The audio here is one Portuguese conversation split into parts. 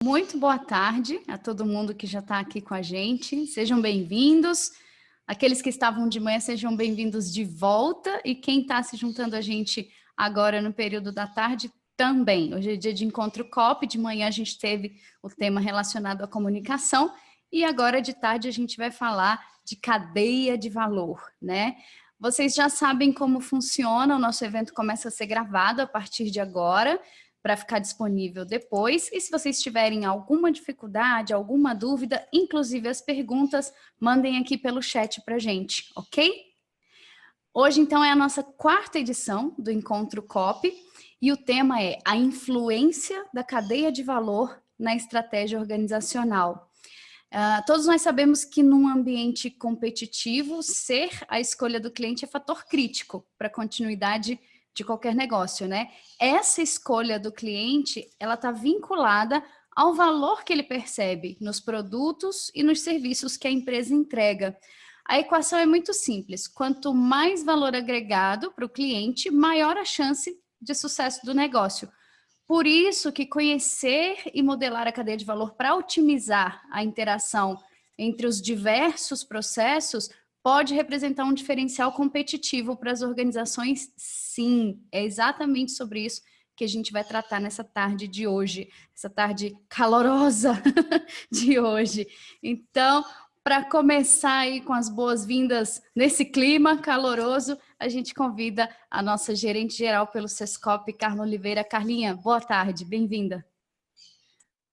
Muito boa tarde a todo mundo que já está aqui com a gente. Sejam bem-vindos. Aqueles que estavam de manhã, sejam bem-vindos de volta. E quem está se juntando a gente agora no período da tarde, também. Hoje é dia de encontro COP. De manhã a gente teve o tema relacionado à comunicação. E agora de tarde a gente vai falar de cadeia de valor, né? Vocês já sabem como funciona. O nosso evento começa a ser gravado a partir de agora, para ficar disponível depois. E se vocês tiverem alguma dificuldade, alguma dúvida, inclusive as perguntas, mandem aqui pelo chat para a gente, ok? Hoje, então, é a nossa quarta edição do Encontro COP e o tema é a influência da cadeia de valor na estratégia organizacional. Todos nós sabemos que num ambiente competitivo, ser a escolha do cliente é fator crítico para a continuidade de qualquer negócio, né? Essa escolha do cliente, ela está vinculada ao valor que ele percebe nos produtos e nos serviços que a empresa entrega. A equação é muito simples. Quanto mais valor agregado para o cliente, maior a chance de sucesso do negócio. Por isso que conhecer e modelar a cadeia de valor para otimizar a interação entre os diversos processos pode representar um diferencial competitivo para as organizações, sim. É exatamente sobre isso que a gente vai tratar nessa tarde de hoje, essa tarde calorosa de hoje. Então, para começar aí com as boas-vindas nesse clima caloroso, a gente convida a nossa gerente geral pelo Sescop, Carla Oliveira. Carlinha, boa tarde, bem-vinda.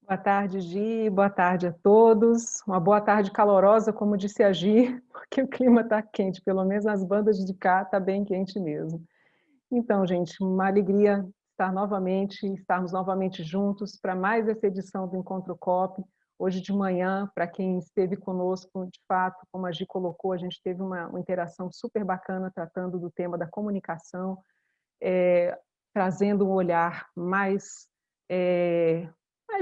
Boa tarde, Gi. Boa tarde a todos. Uma boa tarde calorosa, como disse a Gi, porque o clima está quente, pelo menos nas bandas de cá está bem quente mesmo. Então, gente, uma alegria estarmos novamente juntos para mais essa edição do Encontro COP. Hoje de manhã, para quem esteve conosco, de fato, como a Gi colocou, a gente teve uma interação super bacana tratando do tema da comunicação, trazendo um olhar mais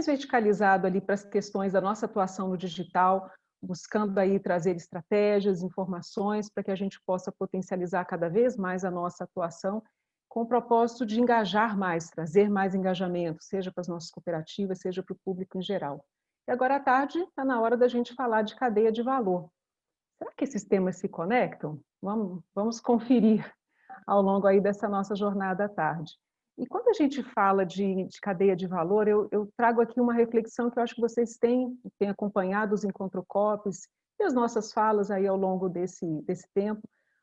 verticalizado ali para as questões da nossa atuação no digital, buscando aí trazer estratégias, informações para que a gente possa potencializar cada vez mais a nossa atuação, com o propósito de engajar mais, trazer mais engajamento, seja para as nossas cooperativas, seja para o público em geral. E agora à tarde está na hora da gente falar de cadeia de valor. Será que esses temas se conectam? Vamos conferir ao longo aí dessa nossa jornada à tarde. E quando a gente fala de cadeia de valor, eu trago aqui uma reflexão que eu acho que vocês têm acompanhado os Encontro Copes e as nossas falas aí ao longo desse tempo.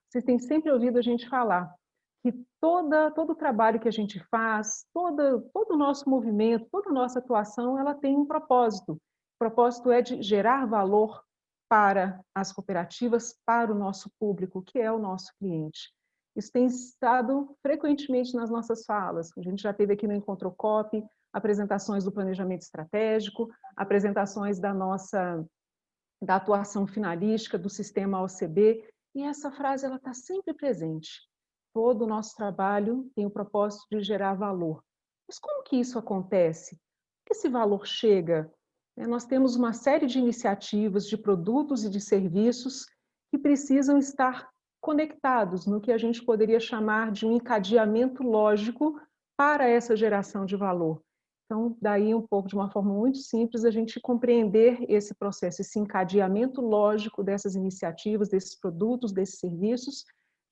Vocês têm sempre ouvido a gente falar que todo o trabalho que a gente faz, todo o nosso movimento, toda a nossa atuação, ela tem um propósito. O propósito é de gerar valor para as cooperativas, para o nosso público, que é o nosso cliente. Isso tem estado frequentemente nas nossas falas. A gente já teve aqui no Encontro COP apresentações do planejamento estratégico, apresentações da atuação finalística do sistema OCB, e essa frase ela está sempre presente. Todo o nosso trabalho tem o propósito de gerar valor. Mas como que isso acontece? Como que esse valor chega? Nós temos uma série de iniciativas, de produtos e de serviços que precisam estar conectados no que a gente poderia chamar de um encadeamento lógico para essa geração de valor. Então, daí um pouco, de uma forma muito simples, a gente compreender esse processo, esse encadeamento lógico dessas iniciativas, desses produtos, desses serviços,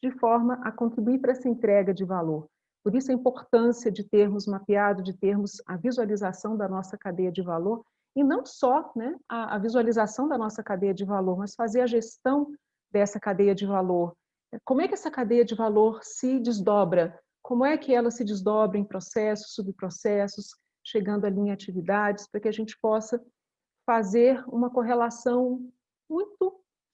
de forma a contribuir para essa entrega de valor. Por isso a importância de termos mapeado, de termos a visualização da nossa cadeia de valor, e não só, né, a visualização da nossa cadeia de valor, mas fazer a gestão dessa cadeia de valor. Como é que essa cadeia de valor se desdobra? Como é que ela se desdobra em processos, subprocessos, chegando ali em atividades, para que a gente possa fazer uma correlação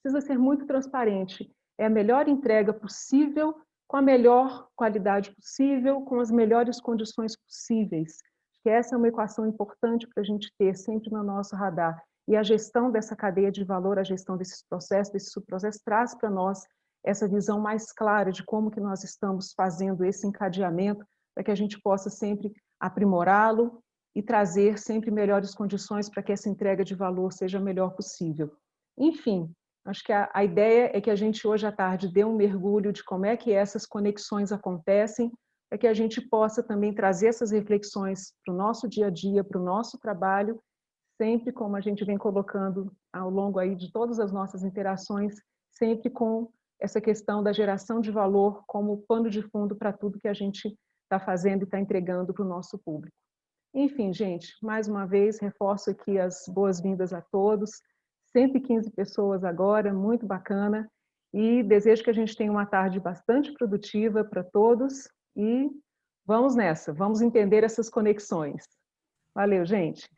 precisa ser muito transparente. É a melhor entrega possível, com a melhor qualidade possível, com as melhores condições possíveis. Que essa é uma equação importante para a gente ter sempre no nosso radar. E a gestão dessa cadeia de valor, a gestão desses processos, desses subprocessos, traz para nós essa visão mais clara de como que nós estamos fazendo esse encadeamento, para que a gente possa sempre aprimorá-lo e trazer sempre melhores condições para que essa entrega de valor seja a melhor possível. Enfim, acho que a ideia é que a gente hoje à tarde dê um mergulho de como é que essas conexões acontecem, para que a gente possa também trazer essas reflexões para o nosso dia a dia, para o nosso trabalho, sempre como a gente vem colocando ao longo aí de todas as nossas interações, sempre com essa questão da geração de valor como pano de fundo para tudo que a gente está fazendo e está entregando para o nosso público. Enfim, gente, mais uma vez, reforço aqui as boas-vindas a todos, 115 pessoas agora, muito bacana, e desejo que a gente tenha uma tarde bastante produtiva para todos, e vamos nessa, vamos entender essas conexões. Valeu, gente!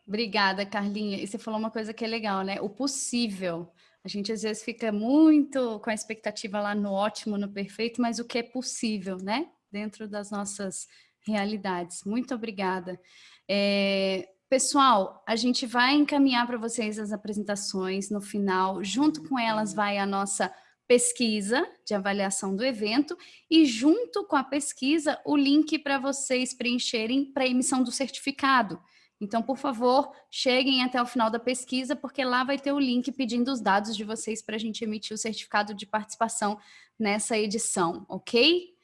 Obrigada, Carlinha. E você falou uma coisa que é legal, né? O possível. A gente às vezes fica muito com a expectativa lá no ótimo, no perfeito, mas o que é possível, né? Dentro das nossas realidades. Muito obrigada. Pessoal, a gente vai encaminhar para vocês as apresentações no final. Junto com elas vai a nossa pesquisa de avaliação do evento e junto com a pesquisa o link para vocês preencherem para a emissão do certificado. Então, por favor, cheguem até o final da pesquisa, porque lá vai ter o link pedindo os dados de vocês para a gente emitir o certificado de participação nessa edição, ok?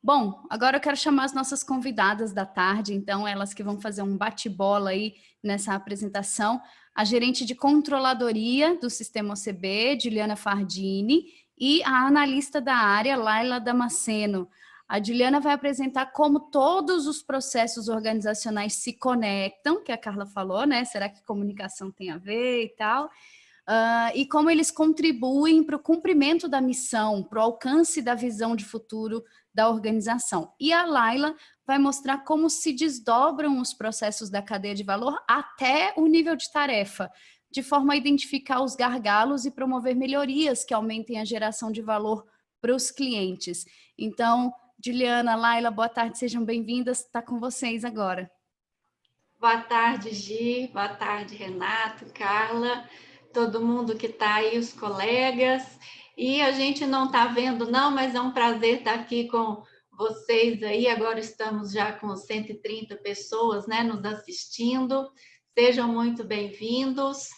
Bom, agora eu quero chamar as nossas convidadas da tarde, então, elas que vão fazer um bate-bola aí nessa apresentação. A gerente de controladoria do Sistema OCB, Juliana Fardini, e a analista da área, Laila Damasceno. A Juliana vai apresentar como todos os processos organizacionais se conectam, que a Carla falou, né? Será que comunicação tem a ver e tal? E como eles contribuem para o cumprimento da missão, para o alcance da visão de futuro da organização. E a Laila vai mostrar como se desdobram os processos da cadeia de valor até o nível de tarefa, de forma a identificar os gargalos e promover melhorias que aumentem a geração de valor para os clientes. Então, Juliana, Laila, boa tarde, sejam bem-vindas. Está com vocês agora. Boa tarde, Gi. Boa tarde, Renato, Carla, todo mundo que está aí, os colegas. E a gente não está vendo, não, mas é um prazer estar aqui com vocês aí. Agora estamos já com 130 pessoas, né, nos assistindo. Sejam muito bem-vindos.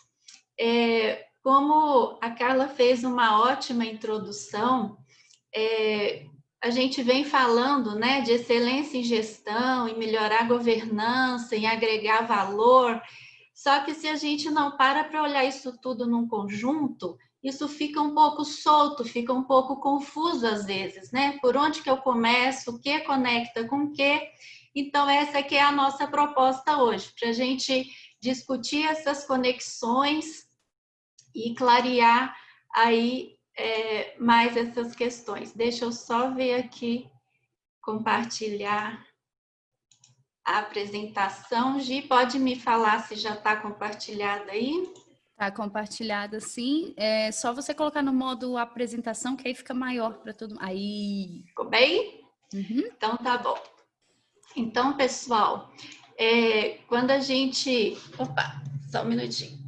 Como a Carla fez uma ótima introdução, a gente vem falando, né, de excelência em gestão, em melhorar a governança, em agregar valor, só que se a gente não para olhar isso tudo num conjunto, isso fica um pouco solto, fica um pouco confuso às vezes, né? Por onde que eu começo, o que conecta com o que? Então, essa aqui é a nossa proposta hoje, para a gente discutir essas conexões e clarear aí mais essas questões. Deixa eu só ver aqui, compartilhar a apresentação. Gi, pode me falar se já está compartilhada aí? Está compartilhada, sim. É só você colocar no modo apresentação, que aí fica maior para todo mundo. Aí. Ficou bem? Uhum. Então, tá bom. Então, pessoal, quando a gente... Opa, só um minutinho.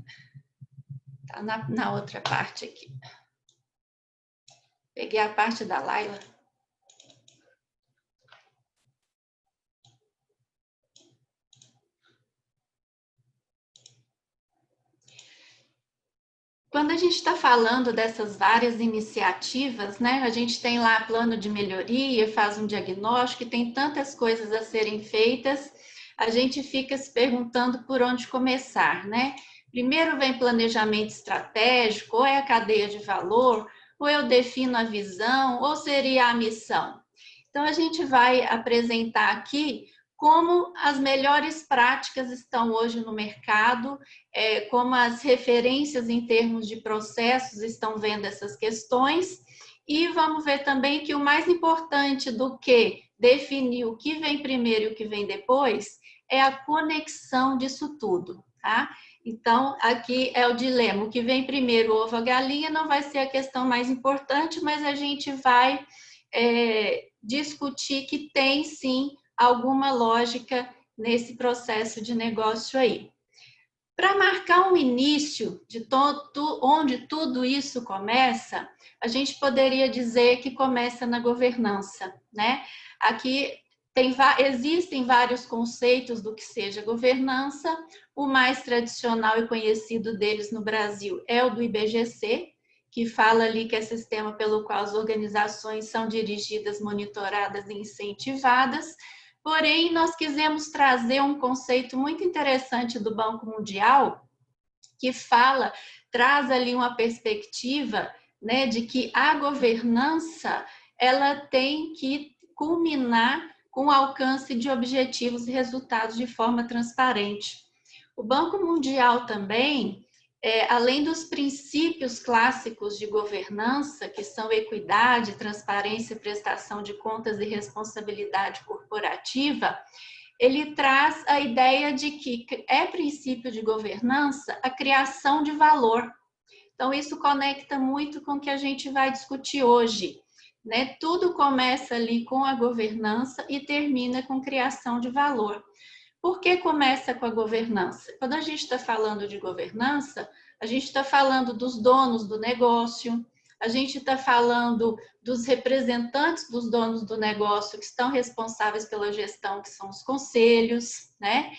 Tá na outra parte aqui. Peguei a parte da Laila. Quando a gente está falando dessas várias iniciativas, né, a gente tem lá plano de melhoria, faz um diagnóstico, e tem tantas coisas a serem feitas, a gente fica se perguntando por onde começar, né? Primeiro vem planejamento estratégico, ou é a cadeia de valor, ou eu defino a visão, ou seria a missão. Então, a gente vai apresentar aqui como as melhores práticas estão hoje no mercado, como as referências em termos de processos estão vendo essas questões, e vamos ver também que o mais importante do que definir o que vem primeiro e o que vem depois é a conexão disso tudo, tá? Então, aqui é o dilema, o que vem primeiro, ovo ou galinha, não vai ser a questão mais importante, mas a gente vai discutir que tem sim alguma lógica nesse processo de negócio aí. Para marcar um início de onde tudo isso começa, a gente poderia dizer que começa na governança, né? Aqui existem vários conceitos do que seja governança. O mais tradicional e conhecido deles no Brasil é o do IBGC, que fala ali que é sistema pelo qual as organizações são dirigidas, monitoradas e incentivadas. Porém, nós quisemos trazer um conceito muito interessante do Banco Mundial, que traz ali uma perspectiva, né, de que a governança ela tem que culminar com o alcance de objetivos e resultados de forma transparente. O Banco Mundial também, além dos princípios clássicos de governança, que são equidade, transparência, prestação de contas e responsabilidade corporativa, ele traz a ideia de que é princípio de governança a criação de valor. Então, isso conecta muito com o que a gente vai discutir hoje, né? Tudo começa ali com a governança e termina com criação de valor. Por que começa com a governança? Quando a gente está falando de governança, a gente está falando dos donos do negócio, a gente está falando dos representantes dos donos do negócio que estão responsáveis pela gestão, que são os conselhos, né?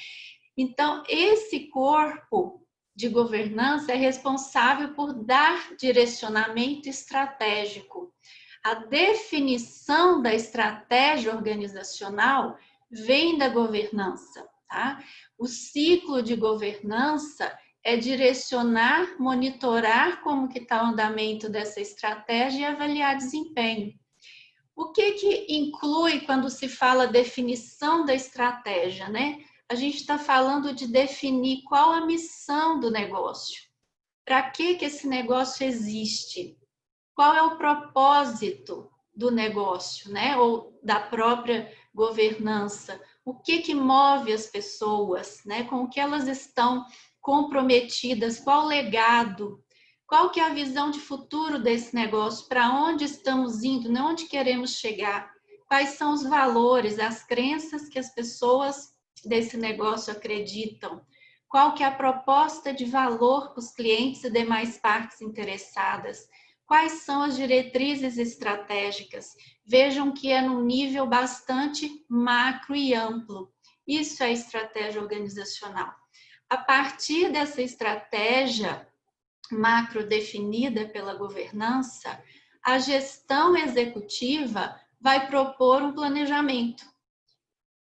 Então, esse corpo de governança é responsável por dar direcionamento estratégico. A definição da estratégia organizacional vem da governança, tá? O ciclo de governança é direcionar, monitorar como que está o andamento dessa estratégia e avaliar desempenho. O que inclui quando se fala definição da estratégia, né? A gente está falando de definir qual a missão do negócio. Para que esse negócio existe? Qual é o propósito do negócio, né? Ou da própria governança? O que move as pessoas, né? Com o que elas estão comprometidas? Qual o legado? Qual que é a visão de futuro desse negócio? Para onde estamos indo? Né? Onde queremos chegar? Quais são os valores, as crenças que as pessoas desse negócio acreditam? Qual que é a proposta de valor para os clientes e demais partes interessadas? Quais são as diretrizes estratégicas? Vejam que é num nível bastante macro e amplo. Isso é estratégia organizacional. A partir dessa estratégia macro definida pela governança, a gestão executiva vai propor um planejamento,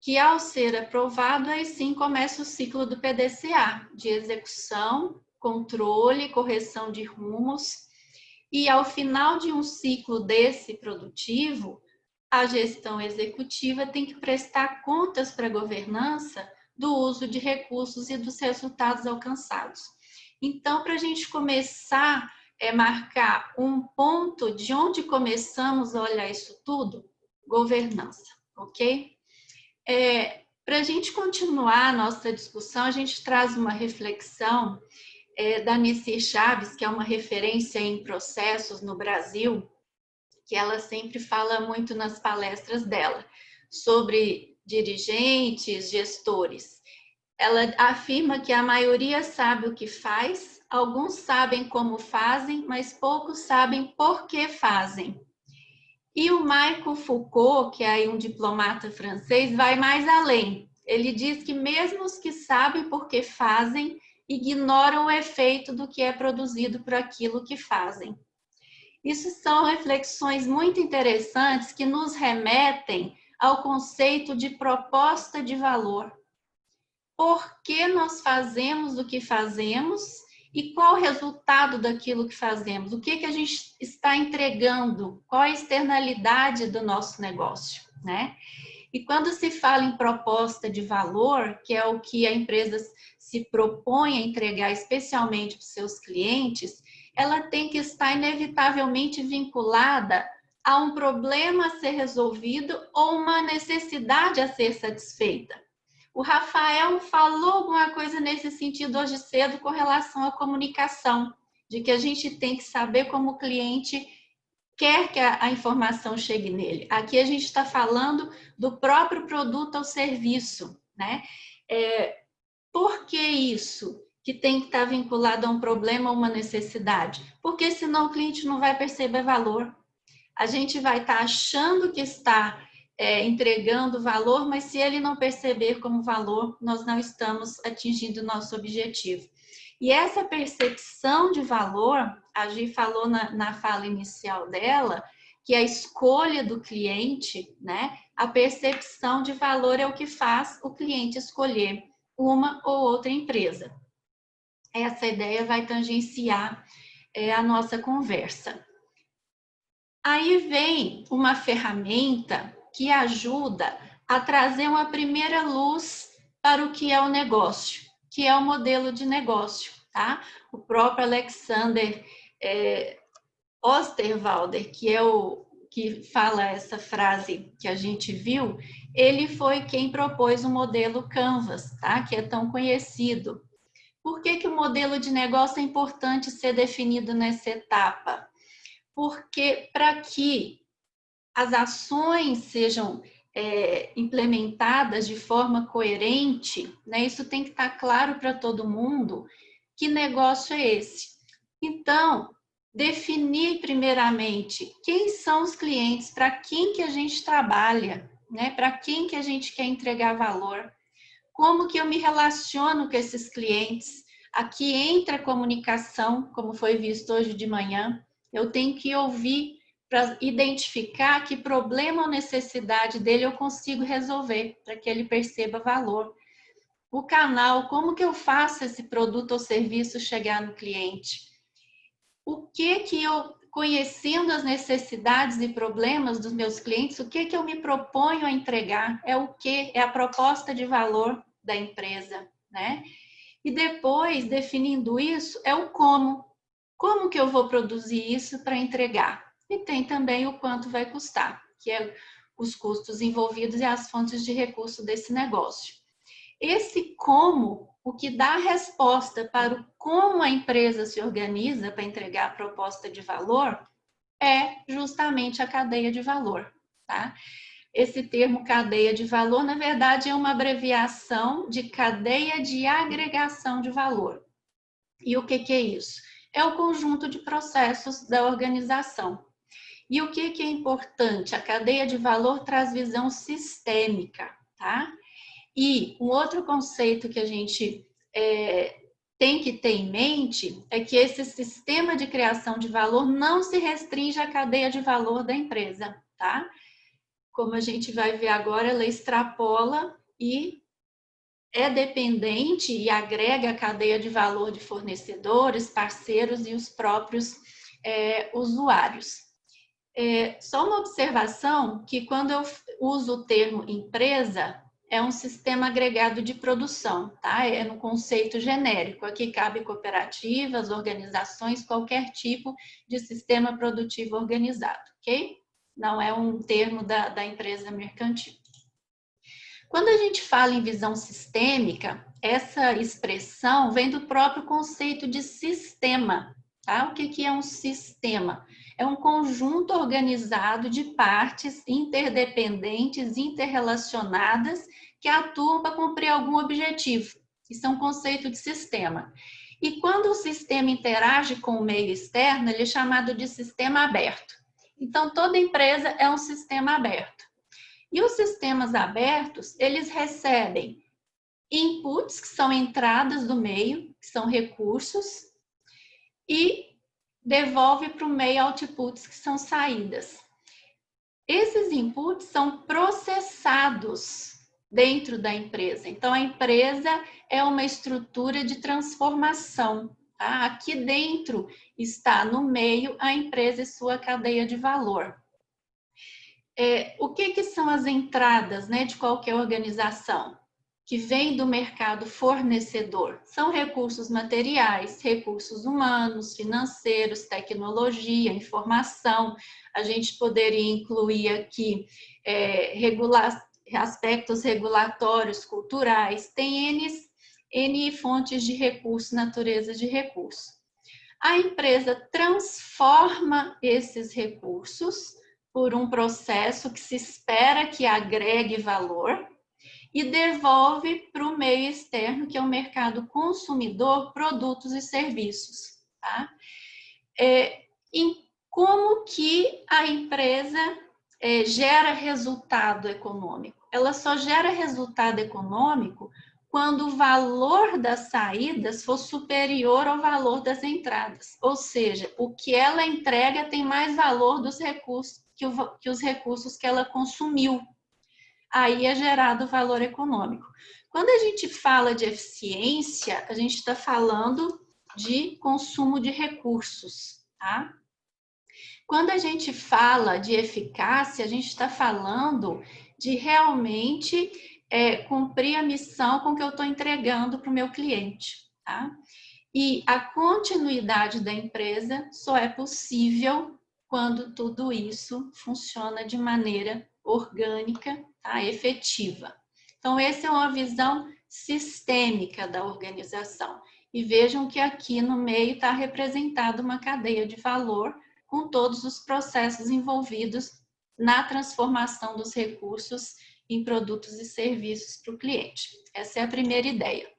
que ao ser aprovado, aí sim começa o ciclo do PDCA, de execução, controle, correção de rumos. E ao final de um ciclo desse produtivo, a gestão executiva tem que prestar contas para a governança do uso de recursos e dos resultados alcançados. Então, para a gente começar a marcar um ponto de onde começamos a olhar isso tudo, governança, ok? Para a gente continuar a nossa discussão, a gente traz uma reflexão da Nessir Chaves, que é uma referência em processos no Brasil, que ela sempre fala muito nas palestras dela, sobre dirigentes, gestores. Ela afirma que a maioria sabe o que faz, alguns sabem como fazem, mas poucos sabem por que fazem. E o Michel Foucault, que é aí um diplomata francês, vai mais além. Ele diz que mesmo os que sabem por que fazem, ignoram o efeito do que é produzido por aquilo que fazem. Isso são reflexões muito interessantes que nos remetem ao conceito de proposta de valor. Por que nós fazemos o que fazemos e qual o resultado daquilo que fazemos? O que a gente está entregando? Qual a externalidade do nosso negócio, né? E quando se fala em proposta de valor, que é o que a empresa se propõe a entregar especialmente para os seus clientes, ela tem que estar inevitavelmente vinculada a um problema a ser resolvido ou uma necessidade a ser satisfeita. O Rafael falou alguma coisa nesse sentido hoje cedo com relação à comunicação, de que a gente tem que saber como o cliente quer que a informação chegue nele. Aqui a gente está falando do próprio produto ou serviço, né? Por que isso? Que tem que estar vinculado a um problema ou uma necessidade? Porque senão o cliente não vai perceber valor. A gente vai estar achando que está entregando valor, mas se ele não perceber como valor, nós não estamos atingindo o nosso objetivo. E essa percepção de valor, a Gi falou na fala inicial dela, que a escolha do cliente, né, a percepção de valor é o que faz o cliente escolher uma ou outra empresa. Essa ideia vai tangenciar a nossa conversa. Aí vem uma ferramenta que ajuda a trazer uma primeira luz para o que é o negócio, que é o modelo de negócio, tá? O próprio Alexander Osterwalder, que é o que fala essa frase que a gente viu, ele foi quem propôs o modelo Canvas, tá? Que é tão conhecido. Por que o modelo de negócio é importante ser definido nessa etapa? Porque para que as ações sejam implementadas de forma coerente, né, isso tem que estar claro para todo mundo que negócio é esse. Então, definir primeiramente quem são os clientes, para quem que a gente trabalha, né, para quem que a gente quer entregar valor, como que eu me relaciono com esses clientes. Aqui entra a comunicação, como foi visto hoje de manhã. Eu tenho que ouvir para identificar que problema ou necessidade dele eu consigo resolver, para que ele perceba valor. O canal, como que eu faço esse produto ou serviço chegar no cliente? O que eu, conhecendo as necessidades e problemas dos meus clientes, o que eu me proponho a entregar? É o que? É a proposta de valor da empresa, né? E depois, definindo isso, é o como. Como que eu vou produzir isso para entregar? E tem também o quanto vai custar, que é os custos envolvidos e as fontes de recurso desse negócio. Esse como, o que dá a resposta para o como a empresa se organiza para entregar a proposta de valor, é justamente a cadeia de valor, tá? Esse termo cadeia de valor, na verdade, é uma abreviação de cadeia de agregação de valor. E o que é isso? É o conjunto de processos da organização. E o que é importante? A cadeia de valor traz visão sistêmica, tá? E um outro conceito que a gente tem que ter em mente é que esse sistema de criação de valor não se restringe à cadeia de valor da empresa, tá? Como a gente vai ver agora, ela extrapola e é dependente e agrega a cadeia de valor de fornecedores, parceiros e os próprios usuários. Só uma observação que quando eu uso o termo empresa, é um sistema agregado de produção, tá? É no conceito genérico. Aqui cabe cooperativas, organizações, qualquer tipo de sistema produtivo organizado, ok? Não é um termo da empresa mercantil. Quando a gente fala em visão sistêmica, essa expressão vem do próprio conceito de sistema, tá? O que é um sistema? É um conjunto organizado de partes interdependentes, interrelacionadas, que atuam para cumprir algum objetivo. Isso é um conceito de sistema. E quando o sistema interage com o meio externo, ele é chamado de sistema aberto. Então, toda empresa é um sistema aberto. E os sistemas abertos, eles recebem inputs, que são entradas do meio, que são recursos, e devolve para o meio outputs, que são saídas. Esses inputs são processados dentro da empresa. Então, a empresa é uma estrutura de transformação. Tá? Aqui dentro está no meio a empresa e sua cadeia de valor. O que são as entradas, né, de qualquer organização? Que vem do mercado fornecedor. São recursos materiais, recursos humanos, financeiros, tecnologia, informação. A gente poderia incluir aqui aspectos regulatórios, culturais. Tem N fontes de recurso, natureza de recurso. A empresa transforma esses recursos por um processo que se espera que agregue valor, e devolve para o meio externo, que é o mercado consumidor, produtos e serviços. Tá? Como que a empresa gera resultado econômico? Ela só gera resultado econômico quando o valor das saídas for superior ao valor das entradas. Ou seja, o que ela entrega tem mais valor dos recursos que os recursos que ela consumiu. Aí é gerado valor econômico. Quando a gente fala de eficiência, a gente está falando de consumo de recursos, tá? Quando a gente fala de eficácia, a gente está falando de realmente cumprir a missão com que eu estou entregando para o meu cliente, tá? E a continuidade da empresa só é possível quando tudo isso funciona de maneira orgânica, tá? Efetiva. Então, essa é uma visão sistêmica da organização. E vejam que aqui no meio está representada uma cadeia de valor com todos os processos envolvidos na transformação dos recursos em produtos e serviços para o cliente. Essa é a primeira ideia.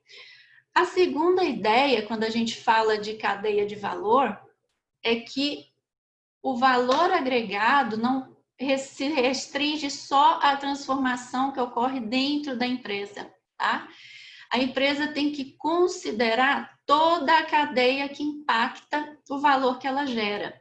A segunda ideia, quando a gente fala de cadeia de valor, é que o valor agregado não se restringe só à transformação que ocorre dentro da empresa, tá? A empresa tem que considerar toda a cadeia que impacta o valor que ela gera.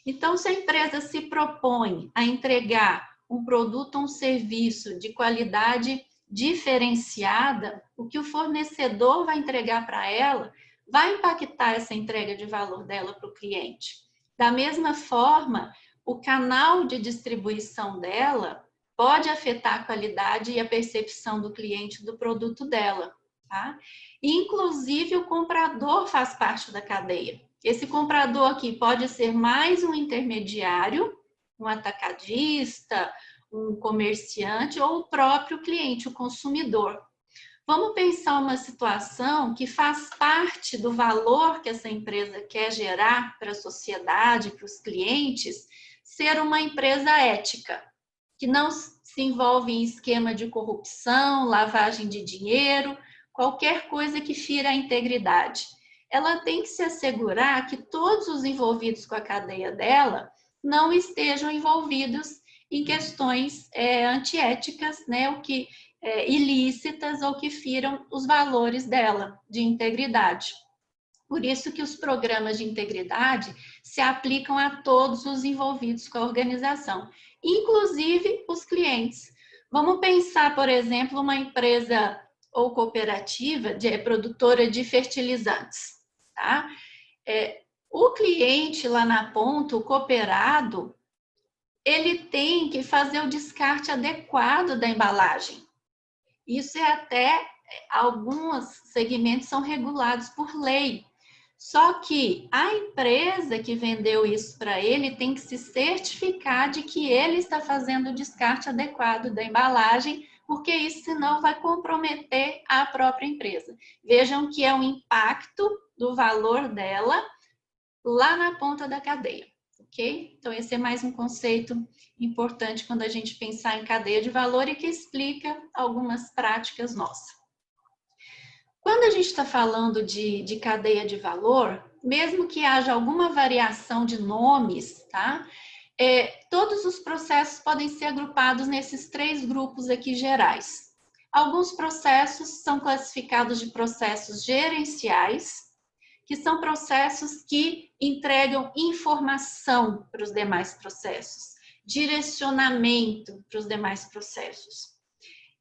Então, se a empresa se propõe a entregar um produto ou um serviço de qualidade diferenciada, o que o fornecedor vai entregar para ela vai impactar essa entrega de valor dela para o cliente. Da mesma forma, o canal de distribuição dela pode afetar a qualidade e a percepção do cliente do produto dela, tá? Inclusive, o comprador faz parte da cadeia. Esse comprador aqui pode ser mais um intermediário, um atacadista, um comerciante ou o próprio cliente, o consumidor. Vamos pensar uma situação que faz parte do valor que essa empresa quer gerar para a sociedade, para os clientes, ser uma empresa ética, que não se envolve em esquema de corrupção, lavagem de dinheiro, qualquer coisa que fira a integridade. Ela tem que se assegurar que todos os envolvidos com a cadeia dela não estejam envolvidos em questões antiéticas, né, o que ilícitas ou que firam os valores dela de integridade. Por isso que os programas de integridade se aplicam a todos os envolvidos com a organização, inclusive os clientes. Vamos pensar, por exemplo, uma empresa ou cooperativa produtora de fertilizantes, tá? O cliente lá na ponta, o cooperado, ele tem que fazer o descarte adequado da embalagem. Isso alguns segmentos são regulados por lei. Só que a empresa que vendeu isso para ele tem que se certificar de que ele está fazendo o descarte adequado da embalagem, porque isso senão vai comprometer a própria empresa. Vejam que é um impacto do valor dela lá na ponta da cadeia, ok? Então esse é mais um conceito importante quando a gente pensar em cadeia de valor e que explica algumas práticas nossas. Quando a gente está falando de cadeia de valor, mesmo que haja alguma variação de nomes, tá? Todos os processos podem ser agrupados nesses 3 grupos aqui gerais. Alguns processos são classificados de processos gerenciais, que são processos que entregam informação para os demais processos, direcionamento para os demais processos.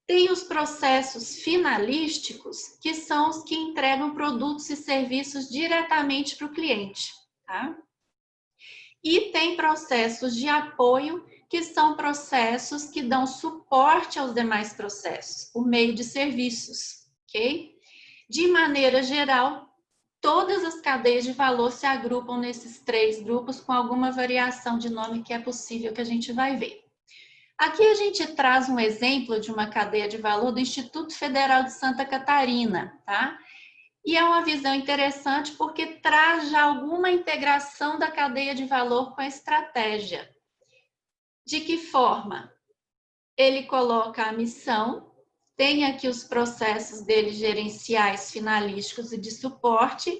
Tem os processos finalísticos, que são os que entregam produtos e serviços diretamente para o cliente, tá? E tem processos de apoio, que são processos que dão suporte aos demais processos, por meio de serviços, ok? De maneira geral, todas as cadeias de valor se agrupam nesses 3 grupos, com alguma variação de nome que é possível que a gente vai ver. Aqui a gente traz um exemplo de uma cadeia de valor do Instituto Federal de Santa Catarina, tá? E é uma visão interessante porque traz já alguma integração da cadeia de valor com a estratégia. De que forma? Ele coloca a missão, tem aqui os processos dele gerenciais, finalísticos e de suporte,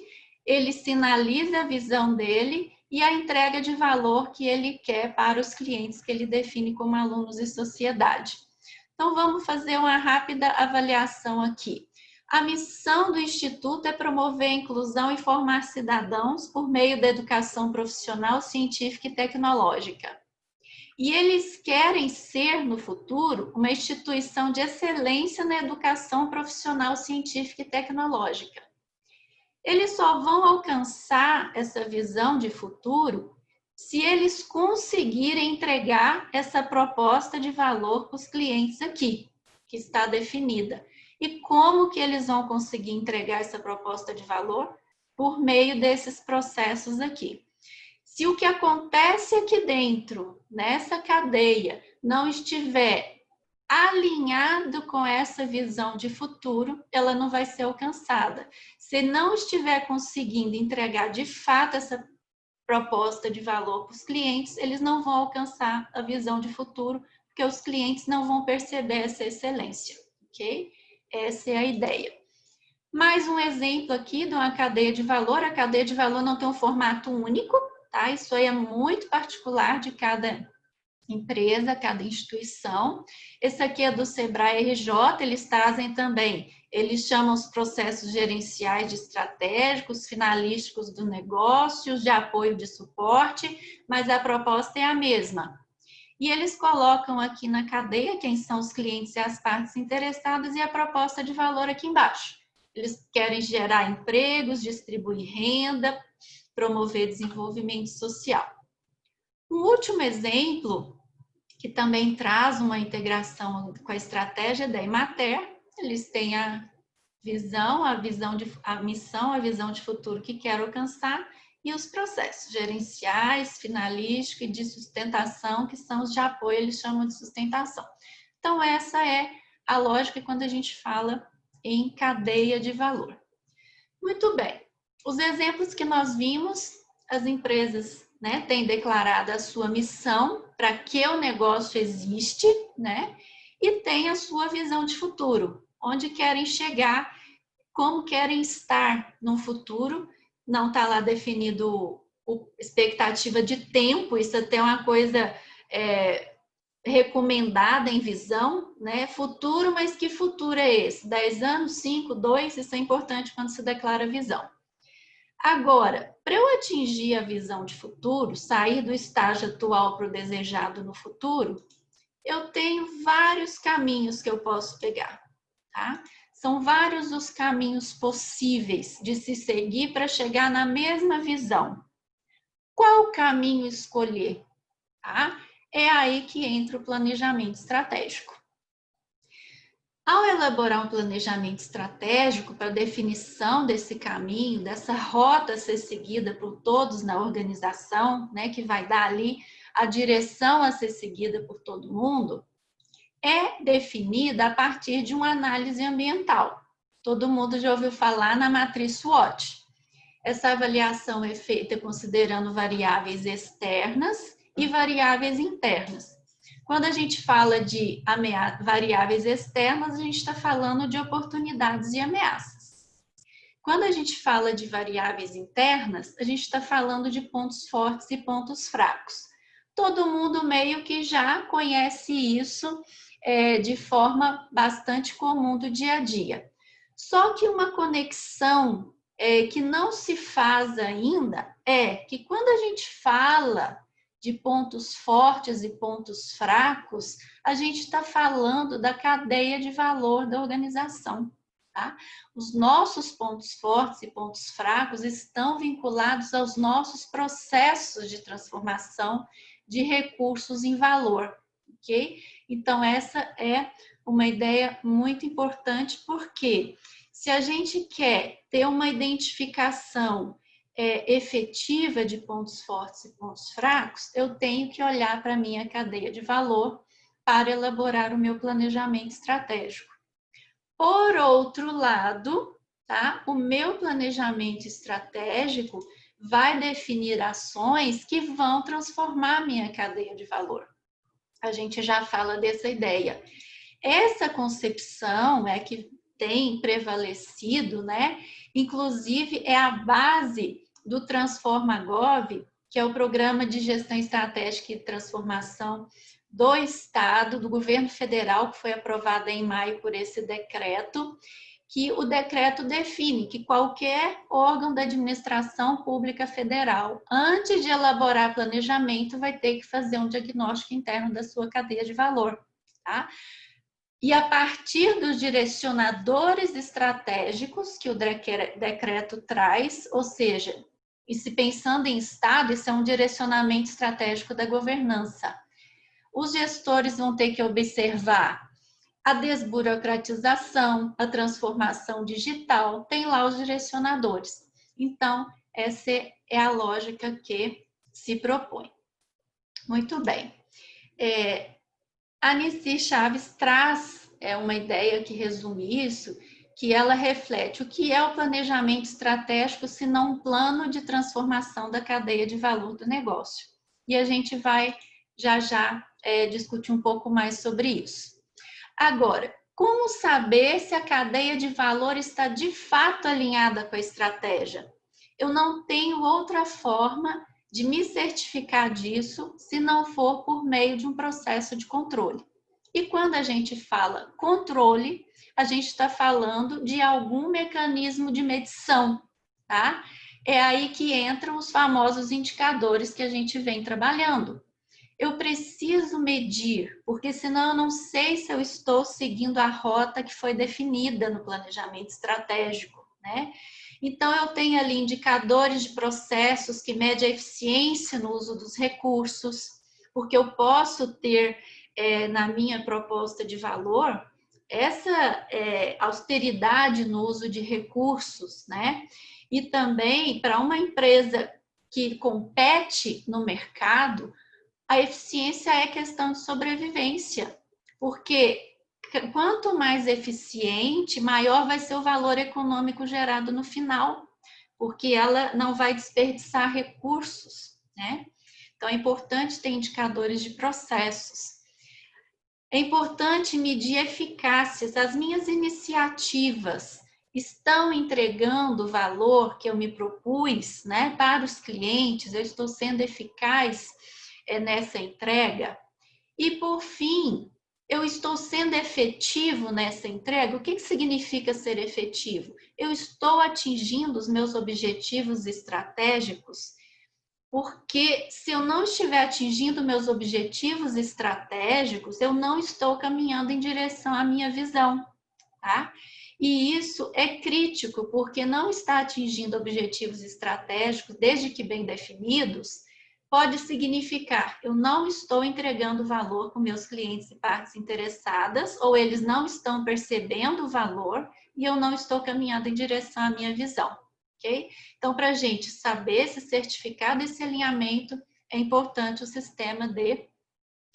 ele sinaliza a visão dele e a entrega de valor que ele quer para os clientes que ele define como alunos e sociedade. Então, vamos fazer uma rápida avaliação aqui. A missão do Instituto é promover a inclusão e formar cidadãos por meio da educação profissional, científica e tecnológica. E eles querem ser, no futuro, uma instituição de excelência na educação profissional, científica e tecnológica. Eles só vão alcançar essa visão de futuro se eles conseguirem entregar essa proposta de valor para os clientes aqui, que está definida. E como que eles vão conseguir entregar essa proposta de valor? Por meio desses processos aqui. Se o que acontece aqui dentro, nessa cadeia, não estiver alinhado com essa visão de futuro, ela não vai ser alcançada. Se não estiver conseguindo entregar de fato essa proposta de valor para os clientes, eles não vão alcançar a visão de futuro, porque os clientes não vão perceber essa excelência, ok? Essa é a ideia. Mais um exemplo aqui de uma cadeia de valor. A cadeia de valor não tem um formato único, tá? Isso aí é muito particular de cada empresa, cada instituição. Esse aqui é do Sebrae RJ, eles trazem também, eles chamam os processos gerenciais de estratégicos, finalísticos do negócio, de apoio de suporte, mas a proposta é a mesma. E eles colocam aqui na cadeia quem são os clientes e as partes interessadas e a proposta de valor aqui embaixo. Eles querem gerar empregos, distribuir renda, promover desenvolvimento social. Um último exemplo, que também traz uma integração com a estratégia da Emater, eles têm a missão, a visão de futuro que quer alcançar e os processos gerenciais, finalísticos e de sustentação, que são os de apoio, eles chamam de sustentação. Então, essa é a lógica quando a gente fala em cadeia de valor. Muito bem. Os exemplos que nós vimos, as empresas, né, têm declarado a sua missão, para que o negócio existe, né, e tem a sua visão de futuro, onde querem chegar, como querem estar no futuro. Não está lá definido expectativa de tempo, isso até é uma coisa recomendada em visão, né? Futuro, mas que futuro é esse? 10 anos, 5, 2, isso é importante quando se declara visão. Agora, para eu atingir a visão de futuro, sair do estágio atual para o desejado no futuro, eu tenho vários caminhos que eu posso pegar, tá? São vários os caminhos possíveis de se seguir para chegar na mesma visão. Qual caminho escolher? Tá? É aí que entra o planejamento estratégico. Ao elaborar um planejamento estratégico para a definição desse caminho, dessa rota a ser seguida por todos na organização, né, que vai dar ali a direção a ser seguida por todo mundo, é definida a partir de uma análise ambiental. Todo mundo já ouviu falar na matriz SWOT. Essa avaliação é feita considerando variáveis externas e variáveis internas. Quando a gente fala de variáveis externas, a gente está falando de oportunidades e ameaças. Quando a gente fala de variáveis internas, a gente está falando de pontos fortes e pontos fracos. Todo mundo meio que já conhece isso de forma bastante comum do dia a dia. Só que uma conexão que não se faz ainda é que quando a gente fala de pontos fortes e pontos fracos, a gente está falando da cadeia de valor da organização. Tá? Os nossos pontos fortes e pontos fracos estão vinculados aos nossos processos de transformação de recursos em valor. Ok? Então, essa é uma ideia muito importante, porque se a gente quer ter uma identificação efetiva de pontos fortes e pontos fracos, eu tenho que olhar para a minha cadeia de valor para elaborar o meu planejamento estratégico. Por outro lado, tá? O meu planejamento estratégico vai definir ações que vão transformar a minha cadeia de valor. A gente já fala dessa ideia. Essa concepção é que tem prevalecido, né? Inclusive é a base do Transforma-Gov, que é o Programa de Gestão Estratégica e Transformação do Estado, do Governo Federal, que foi aprovado em maio por esse decreto, que o decreto define que qualquer órgão da administração pública federal, antes de elaborar planejamento, vai ter que fazer um diagnóstico interno da sua cadeia de valor, tá? E a partir dos direcionadores estratégicos que o decreto traz, ou seja, e se pensando em Estado, isso é um direcionamento estratégico da governança. Os gestores vão ter que observar a desburocratização, a transformação digital, tem lá os direcionadores. Então, essa é a lógica que se propõe. Muito bem. A Nici Chaves traz uma ideia que resume isso, que ela reflete o que é o planejamento estratégico, se não um plano de transformação da cadeia de valor do negócio. E a gente vai já discutir um pouco mais sobre isso. Agora, como saber se a cadeia de valor está de fato alinhada com a estratégia? Eu não tenho outra forma de me certificar disso se não for por meio de um processo de controle. E quando a gente fala controle, a gente está falando de algum mecanismo de medição, tá? É aí que entram os famosos indicadores que a gente vem trabalhando. Eu preciso medir, porque senão eu não sei se eu estou seguindo a rota que foi definida no planejamento estratégico, né? Então, eu tenho ali indicadores de processos que medem a eficiência no uso dos recursos, porque eu posso ter, na minha proposta de valor, essa austeridade no uso de recursos, né? E também, para uma empresa que compete no mercado, a eficiência é questão de sobrevivência, porque quanto mais eficiente, maior vai ser o valor econômico gerado no final, porque ela não vai desperdiçar recursos, né? Então, é importante ter indicadores de processos. É importante medir eficácias. As minhas iniciativas estão entregando o valor que eu me propus, né, para os clientes? Eu estou sendo eficaz nessa entrega? E, por fim, eu estou sendo efetivo nessa entrega? O que significa ser efetivo? Eu estou atingindo os meus objetivos estratégicos? Porque se eu não estiver atingindo meus objetivos estratégicos, eu não estou caminhando em direção à minha visão, tá? E isso é crítico, porque não está atingindo objetivos estratégicos, desde que bem definidos, pode significar eu não estou entregando valor para meus clientes e partes interessadas, ou eles não estão percebendo o valor e eu não estou caminhando em direção à minha visão, ok? Então, para a gente saber se certificar desse alinhamento, é importante o sistema de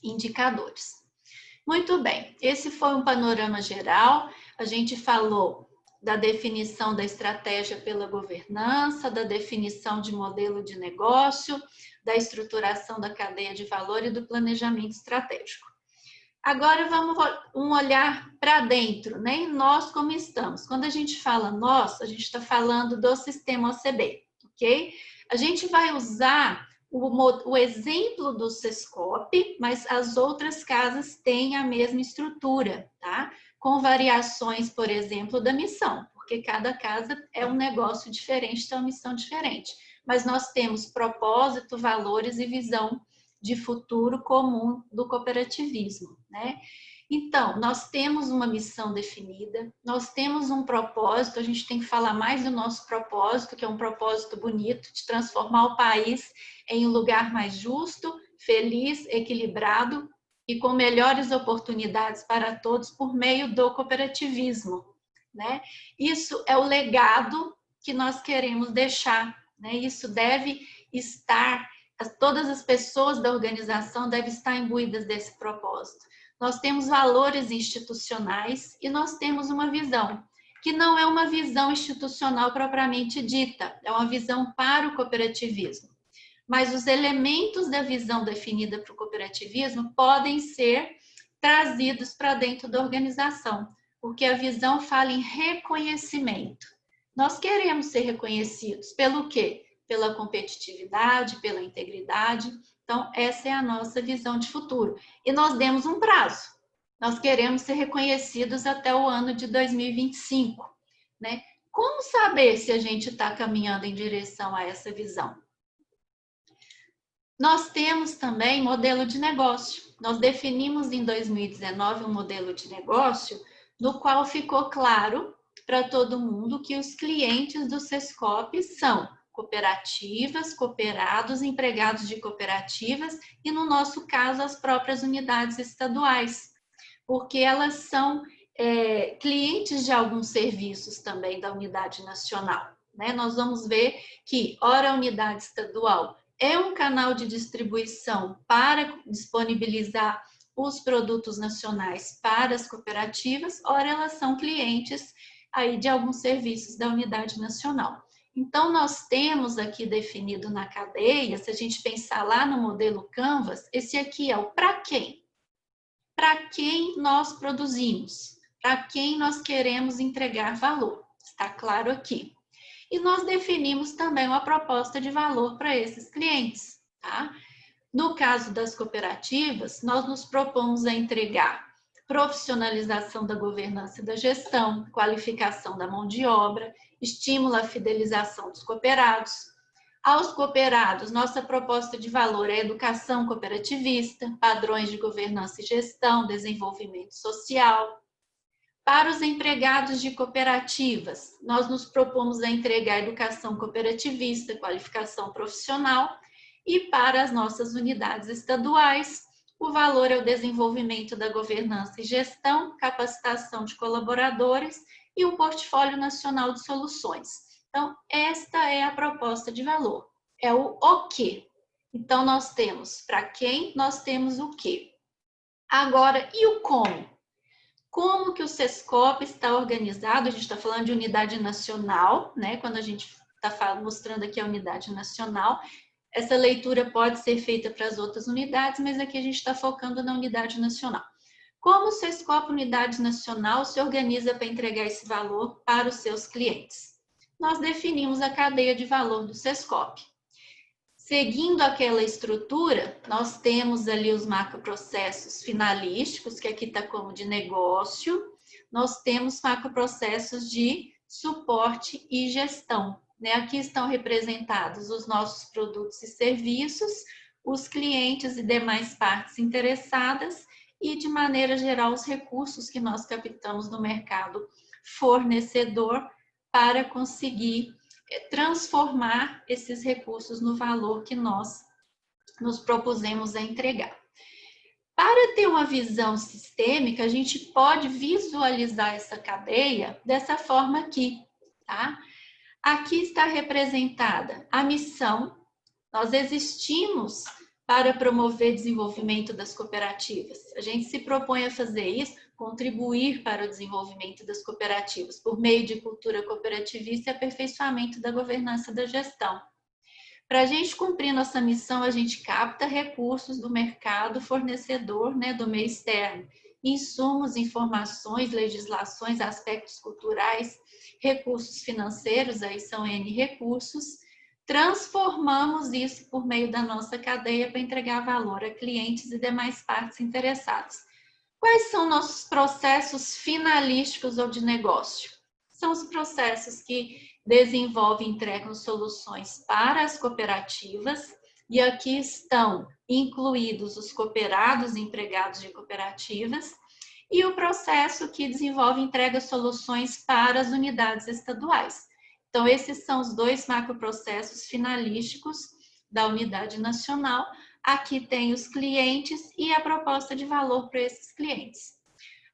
indicadores. Muito bem, esse foi um panorama geral. A gente falou da definição da estratégia pela governança, da definição de modelo de negócio, da estruturação da cadeia de valor e do planejamento estratégico. Agora vamos um olhar para dentro, né? Nós como estamos. Quando a gente fala nós, a gente está falando do sistema OCB, ok? A gente vai usar o exemplo do Sescope, mas as outras casas têm a mesma estrutura, tá? Com variações, por exemplo, da missão, porque cada casa é um negócio diferente, tem uma missão diferente. Mas nós temos propósito, valores e visão de futuro comum do cooperativismo, né? Então, nós temos uma missão definida, nós temos um propósito, a gente tem que falar mais do nosso propósito, que é um propósito bonito, de transformar o país em um lugar mais justo, feliz, equilibrado e com melhores oportunidades para todos por meio do cooperativismo, né? Isso é o legado que nós queremos deixar, né? Isso deve estar, todas as pessoas da organização devem estar imbuídas desse propósito. Nós temos valores institucionais e nós temos uma visão, que não é uma visão institucional propriamente dita, é uma visão para o cooperativismo. Mas os elementos da visão definida para o cooperativismo podem ser trazidos para dentro da organização, porque a visão fala em reconhecimento. Nós queremos ser reconhecidos pelo quê? Pela competitividade, pela integridade. Então, essa é a nossa visão de futuro. E nós demos um prazo. Nós queremos ser reconhecidos até o ano de 2025. né? Como saber se a gente está caminhando em direção a essa visão? Nós temos também modelo de negócio. Nós definimos em 2019 um modelo de negócio no qual ficou claro para todo mundo que os clientes do Sescop são cooperativas, cooperados, empregados de cooperativas e, no nosso caso, as próprias unidades estaduais, porque elas são clientes de alguns serviços também da unidade nacional, né? Nós vamos ver que, ora, a unidade estadual é um canal de distribuição para disponibilizar os produtos nacionais para as cooperativas, ora, elas são clientes aí de alguns serviços da unidade nacional. Então, nós temos aqui definido na cadeia, se a gente pensar lá no modelo Canvas, esse aqui é o para quem. Para quem nós produzimos, para quem nós queremos entregar valor. Está claro aqui. E nós definimos também uma proposta de valor para esses clientes, tá? No caso das cooperativas, nós nos propomos a entregar profissionalização da governança e da gestão, qualificação da mão de obra, estímulo à fidelização dos cooperados. Aos cooperados, nossa proposta de valor é educação cooperativista, padrões de governança e gestão, desenvolvimento social. Para os empregados de cooperativas, nós nos propomos a entregar educação cooperativista, qualificação profissional, e para as nossas unidades estaduais, o valor é o desenvolvimento da governança e gestão, capacitação de colaboradores e um portfólio nacional de soluções. Então, esta é a proposta de valor, é o quê. Então, nós temos para quem, nós temos o quê. Agora, e o como? Como que o Sescop está organizado? A gente está falando de unidade nacional, né? Quando a gente está mostrando aqui a unidade nacional, essa leitura pode ser feita para as outras unidades, mas aqui a gente está focando na unidade nacional. Como o Sescop Unidade Nacional se organiza para entregar esse valor para os seus clientes? Nós definimos a cadeia de valor do Sescop. Seguindo aquela estrutura, nós temos ali os macroprocessos finalísticos, que aqui está como de negócio. Nós temos macroprocessos de suporte e gestão, né? Aqui estão representados os nossos produtos e serviços, os clientes e demais partes interessadas e, de maneira geral, os recursos que nós captamos no mercado fornecedor para conseguir transformar esses recursos no valor que nós nos propusemos a entregar. Para ter uma visão sistêmica, a gente pode visualizar essa cadeia dessa forma aqui, tá? Aqui está representada a missão. Nós existimos para promover desenvolvimento das cooperativas. A gente se propõe a fazer isso, contribuir para o desenvolvimento das cooperativas por meio de cultura cooperativista e aperfeiçoamento da governança da gestão. Para a gente cumprir nossa missão, a gente capta recursos do mercado fornecedor, né, do meio externo, insumos, informações, legislações, aspectos culturais, recursos financeiros, aí são N recursos, transformamos isso por meio da nossa cadeia para entregar valor a clientes e demais partes interessadas. Quais são nossos processos finalísticos ou de negócio? São os processos que desenvolvem e entregam soluções para as cooperativas, e aqui estão incluídos os cooperados e empregados de cooperativas, e o processo que desenvolve e entrega soluções para as unidades estaduais. Então, esses são os dois macroprocessos finalísticos da unidade nacional. Aqui tem os clientes e a proposta de valor para esses clientes.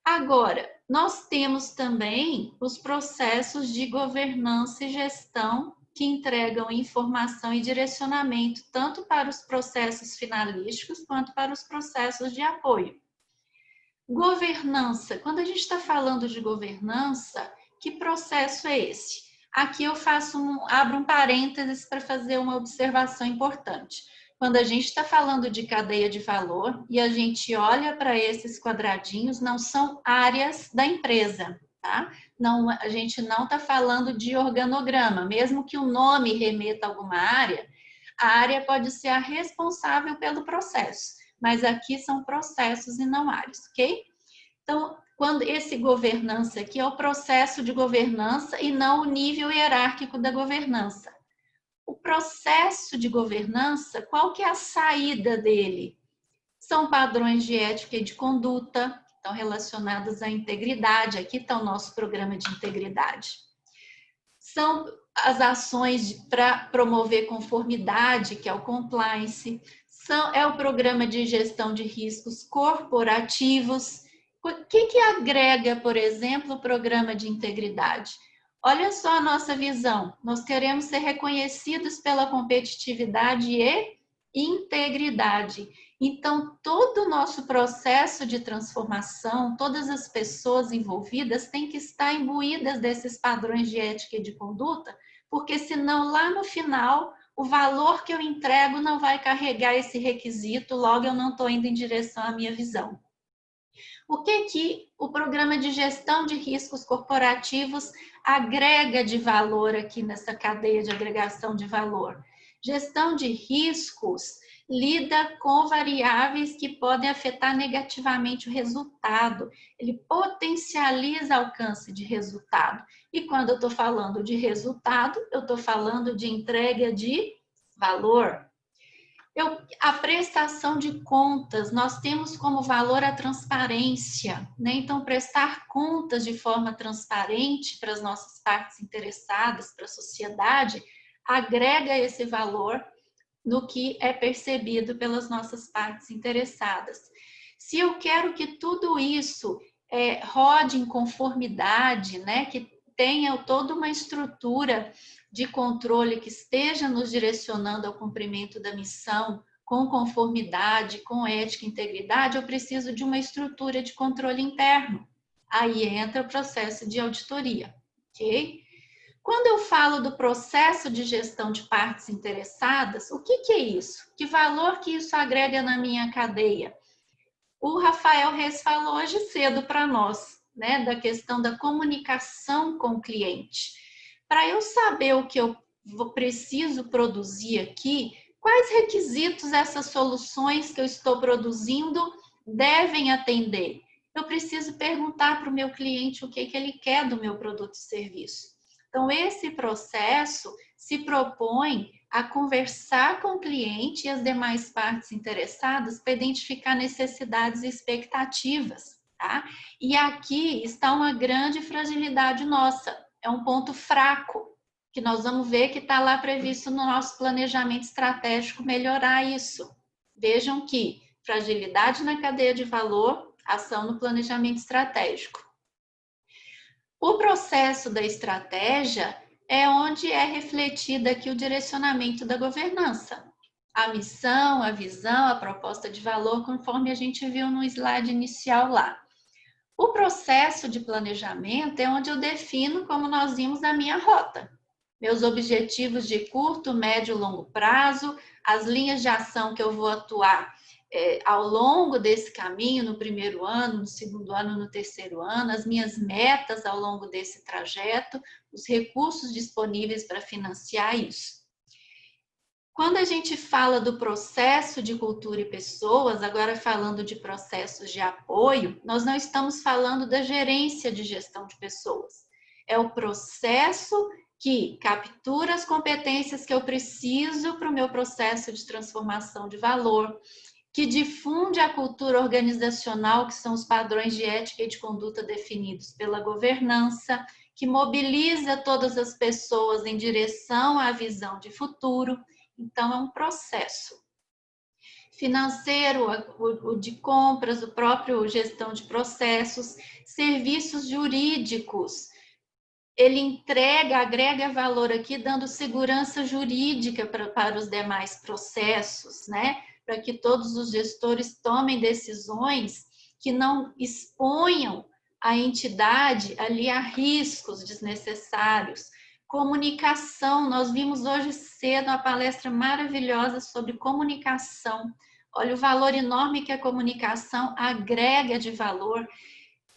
Agora, nós temos também os processos de governança e gestão que entregam informação e direcionamento tanto para os processos finalísticos quanto para os processos de apoio. Governança. Quando a gente está falando de governança, que processo é esse? Aqui eu abro um parênteses para fazer uma observação importante. Quando a gente está falando de cadeia de valor e a gente olha para esses quadradinhos, não são áreas da empresa, tá? Não, a gente não está falando de organograma, mesmo que o nome remeta a alguma área, a área pode ser a responsável pelo processo, mas aqui são processos e não áreas, ok? Então, quando esse governança aqui é o processo de governança e não o nível hierárquico da governança. O processo de governança, qual que é a saída dele? São padrões de ética e de conduta, que estão relacionados à integridade. Aqui está o nosso programa de integridade. São as ações para promover conformidade, que é o compliance. É o programa de gestão de riscos corporativos. O que agrega, por exemplo, o programa de integridade? Olha só a nossa visão. Nós queremos ser reconhecidos pela competitividade e integridade. Então, todo o nosso processo de transformação, todas as pessoas envolvidas têm que estar imbuídas desses padrões de ética e de conduta, porque senão lá no final o valor que eu entrego não vai carregar esse requisito, logo eu não estou indo em direção à minha visão. O que o programa de gestão de riscos corporativos agrega de valor aqui nessa cadeia de agregação de valor? Gestão de riscos lida com variáveis que podem afetar negativamente o resultado. Ele potencializa alcance de resultado. E quando eu estou falando de resultado, eu estou falando de entrega de valor. A prestação de contas, nós temos como valor a transparência, né? Então, prestar contas de forma transparente para as nossas partes interessadas, para a sociedade, agrega esse valor no que é percebido pelas nossas partes interessadas. Se eu quero que tudo isso rode em conformidade, né? Que tenha toda uma estrutura de controle que esteja nos direcionando ao cumprimento da missão, com conformidade, com ética e integridade, eu preciso de uma estrutura de controle interno. Aí entra o processo de auditoria, ok? Quando eu falo do processo de gestão de partes interessadas, o que é isso? Que valor que isso agrega na minha cadeia? O Rafael Reis falou hoje cedo para nós, né, da questão da comunicação com o cliente. Para eu saber o que eu preciso produzir aqui, quais requisitos essas soluções que eu estou produzindo devem atender? Eu preciso perguntar para o meu cliente o que ele quer do meu produto e serviço. Então, esse processo se propõe a conversar com o cliente e as demais partes interessadas para identificar necessidades e expectativas, tá? E aqui está uma grande fragilidade nossa. É um ponto fraco, que nós vamos ver que está lá previsto no nosso planejamento estratégico melhorar isso. Vejam que fragilidade na cadeia de valor, ação no planejamento estratégico. O processo da estratégia é onde é refletido aqui o direcionamento da governança. A missão, a visão, a proposta de valor, conforme a gente viu no slide inicial lá. O processo de planejamento é onde eu defino, como nós vimos, a minha rota. Meus objetivos de curto, médio e longo prazo, as linhas de ação que eu vou atuar ao longo desse caminho, no primeiro ano, no segundo ano, no terceiro ano, as minhas metas ao longo desse trajeto, os recursos disponíveis para financiar isso. Quando a gente fala do processo de cultura e pessoas, agora falando de processos de apoio, nós não estamos falando da gerência de gestão de pessoas. É o processo que captura as competências que eu preciso para o meu processo de transformação de valor, que difunde a cultura organizacional, que são os padrões de ética e de conduta definidos pela governança, que mobiliza todas as pessoas em direção à visão de futuro. Então, é um processo financeiro, o de compras, o próprio gestão de processos, serviços jurídicos. Ele agrega valor aqui, dando segurança jurídica para os demais processos, né? Para que todos os gestores tomem decisões que não exponham a entidade ali a riscos desnecessários. Comunicação, nós vimos hoje cedo uma palestra maravilhosa sobre comunicação. Olha o valor enorme que a comunicação agrega de valor.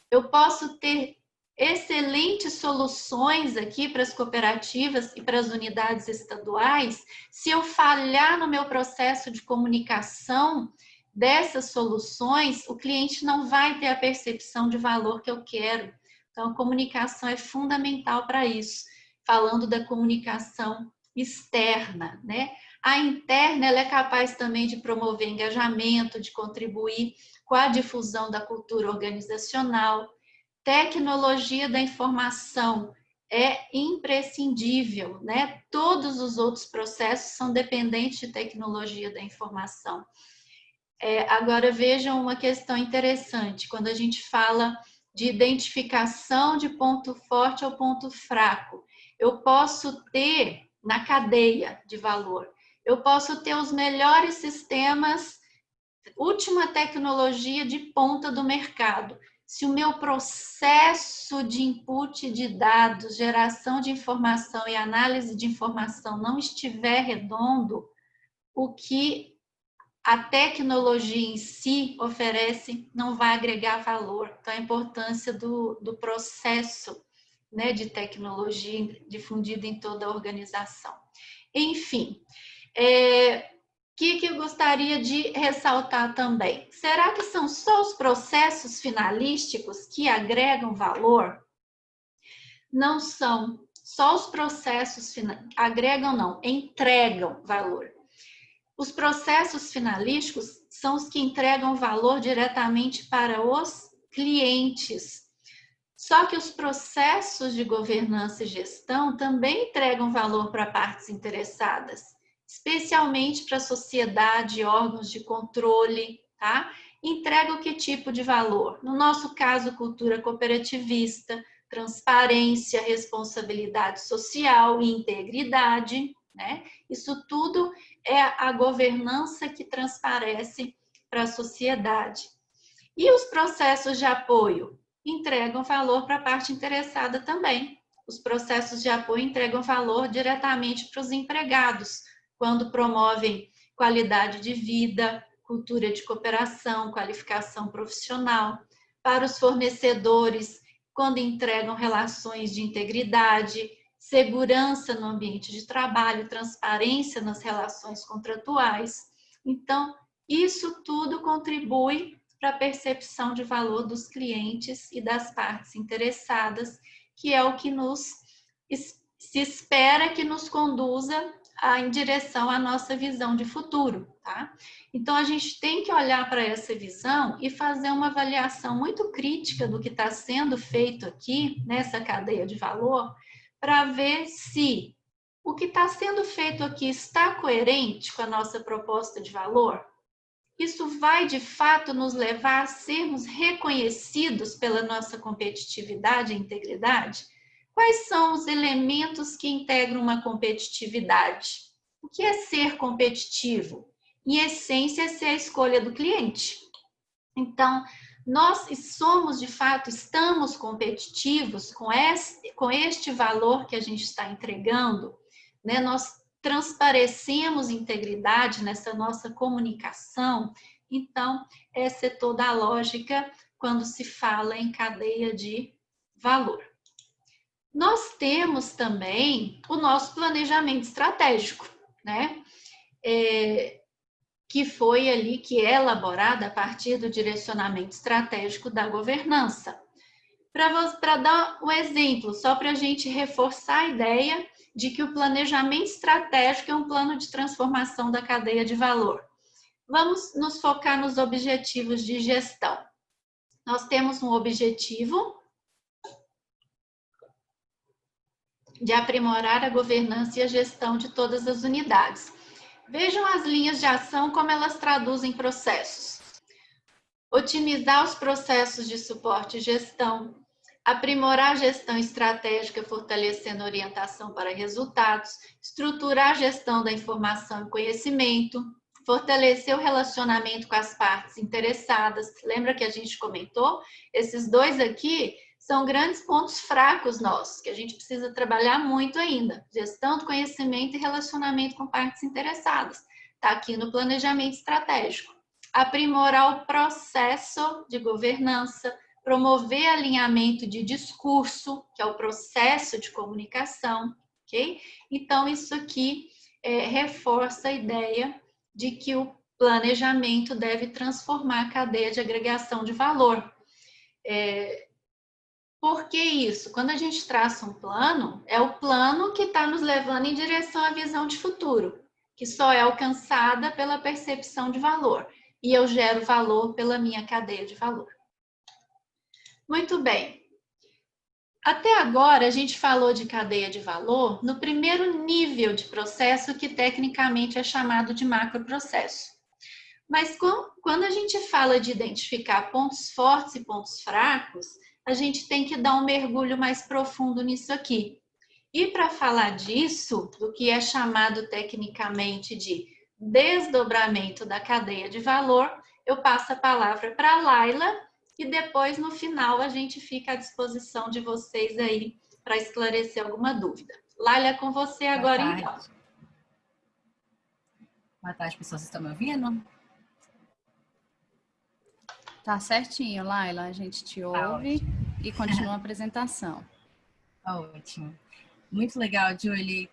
Eu posso ter excelentes soluções aqui para as cooperativas e para as unidades estaduais. Se eu falhar no meu processo de comunicação, dessas soluções, o cliente não vai ter a percepção de valor que eu quero. Então, a comunicação é fundamental para isso. Falando da comunicação externa, né? A interna, ela é capaz também de promover engajamento, de contribuir com a difusão da cultura organizacional. Tecnologia da informação é imprescindível, né? Todos os outros processos são dependentes de tecnologia da informação. Agora, vejam uma questão interessante, quando a gente fala de identificação de ponto forte ou ponto fraco. Eu posso ter, na cadeia de valor, eu posso ter os melhores sistemas, última tecnologia de ponta do mercado. Se o meu processo de input de dados, geração de informação e análise de informação não estiver redondo, o que a tecnologia em si oferece não vai agregar valor. Então, a importância do processo, né, de tecnologia difundido em toda a organização. Enfim, que eu gostaria de ressaltar também? Será que são só os processos finalísticos que agregam valor? Não são. Só os processos agregam, não, entregam valor. Os processos finalísticos são os que entregam valor diretamente para os clientes. Só que os processos de governança e gestão também entregam valor para partes interessadas, especialmente para a sociedade e órgãos de controle, tá? Entrega que tipo de valor? No nosso caso, cultura cooperativista, transparência, responsabilidade social e integridade, né? Isso tudo é a governança que transparece para a sociedade. E os processos de apoio? Entregam valor para a parte interessada também. Os processos de apoio entregam valor diretamente para os empregados, quando promovem qualidade de vida, cultura de cooperação, qualificação profissional. Para os fornecedores, quando entregam relações de integridade, segurança no ambiente de trabalho, transparência nas relações contratuais. Então, isso tudo contribui para a percepção de valor dos clientes e das partes interessadas, que é o que se espera que nos conduza em direção à nossa visão de futuro, tá? Então, a gente tem que olhar para essa visão e fazer uma avaliação muito crítica do que está sendo feito aqui, nessa cadeia de valor, para ver se o que está sendo feito aqui está coerente com a nossa proposta de valor. Isso vai, de fato, nos levar a sermos reconhecidos pela nossa competitividade e integridade? Quais são os elementos que integram uma competitividade? O que é ser competitivo? Em essência, é ser a escolha do cliente. Então, nós somos, de fato, estamos competitivos com este valor que a gente está entregando, né? Nós transparecemos integridade nessa nossa comunicação. Então, essa é toda a lógica quando se fala em cadeia de valor. Nós temos também o nosso planejamento estratégico, né? Que foi ali, que é elaborada a partir do direcionamento estratégico da governança. Para dar um exemplo, só para a gente reforçar a ideia de que o planejamento estratégico é um plano de transformação da cadeia de valor. Vamos nos focar nos objetivos de gestão. Nós temos um objetivo de aprimorar a governança e a gestão de todas as unidades. Vejam as linhas de ação, como elas traduzem processos. Otimizar os processos de suporte e gestão, aprimorar a gestão estratégica, fortalecendo a orientação para resultados, estruturar a gestão da informação e conhecimento, fortalecer o relacionamento com as partes interessadas. Lembra que a gente comentou? Esses dois aqui são grandes pontos fracos nossos, que a gente precisa trabalhar muito ainda. Gestão do conhecimento e relacionamento com partes interessadas. Está aqui no planejamento estratégico. Aprimorar o processo de governança, promover alinhamento de discurso, que é o processo de comunicação, ok? Então, isso aqui reforça a ideia de que o planejamento deve transformar a cadeia de agregação de valor. Por que isso? Quando a gente traça um plano, é o plano que está nos levando em direção à visão de futuro, que só é alcançada pela percepção de valor. E eu gero valor pela minha cadeia de valor. Muito bem. Até agora, a gente falou de cadeia de valor no primeiro nível de processo, que tecnicamente é chamado de macroprocesso. Mas quando a gente fala de identificar pontos fortes e pontos fracos, a gente tem que dar um mergulho mais profundo nisso aqui. E para falar disso, do que é chamado tecnicamente de desdobramento da cadeia de valor, eu passo a palavra para a Laila e depois, no final, a gente fica à disposição de vocês aí para esclarecer alguma dúvida. Laila, é com você agora, então. Boa tarde, pessoal. Vocês estão me ouvindo? Tá certinho, Laila. A gente te ouve e continua a apresentação. Ótimo. Muito legal, Julie.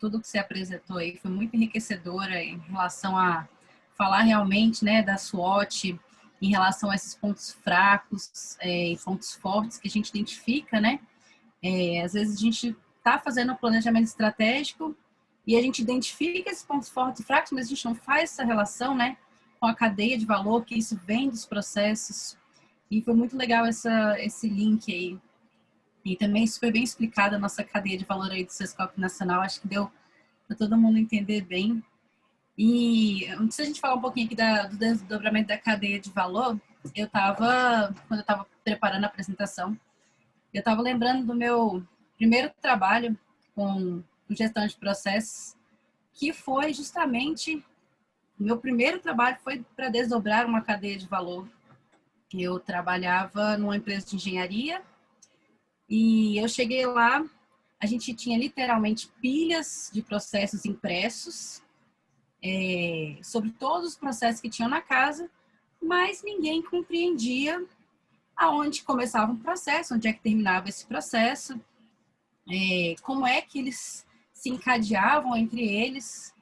Tudo que você apresentou aí foi muito enriquecedora em relação a falar realmente, né, da SWOT, em relação a esses pontos fracos e pontos fortes que a gente identifica, né? Às vezes a gente está fazendo um planejamento estratégico e a gente identifica esses pontos fortes e fracos, mas a gente não faz essa relação, né, com a cadeia de valor, que isso vem dos processos. E foi muito legal esse link aí. E também super bem explicada a nossa cadeia de valor aí do Sescop Nacional. Acho que deu para todo mundo entender bem. E antes da gente falar um pouquinho aqui do desdobramento da cadeia de valor, quando eu estava preparando a apresentação, eu estava lembrando do meu primeiro trabalho com gestão de processos, que foi justamente, meu primeiro trabalho foi para desdobrar uma cadeia de valor. Eu trabalhava numa empresa de engenharia e eu cheguei lá, a gente tinha literalmente pilhas de processos impressos, sobre todos os processos que tinham na casa, mas ninguém compreendia aonde começava um processo, onde é que terminava esse processo, como é que eles se encadeavam entre eles,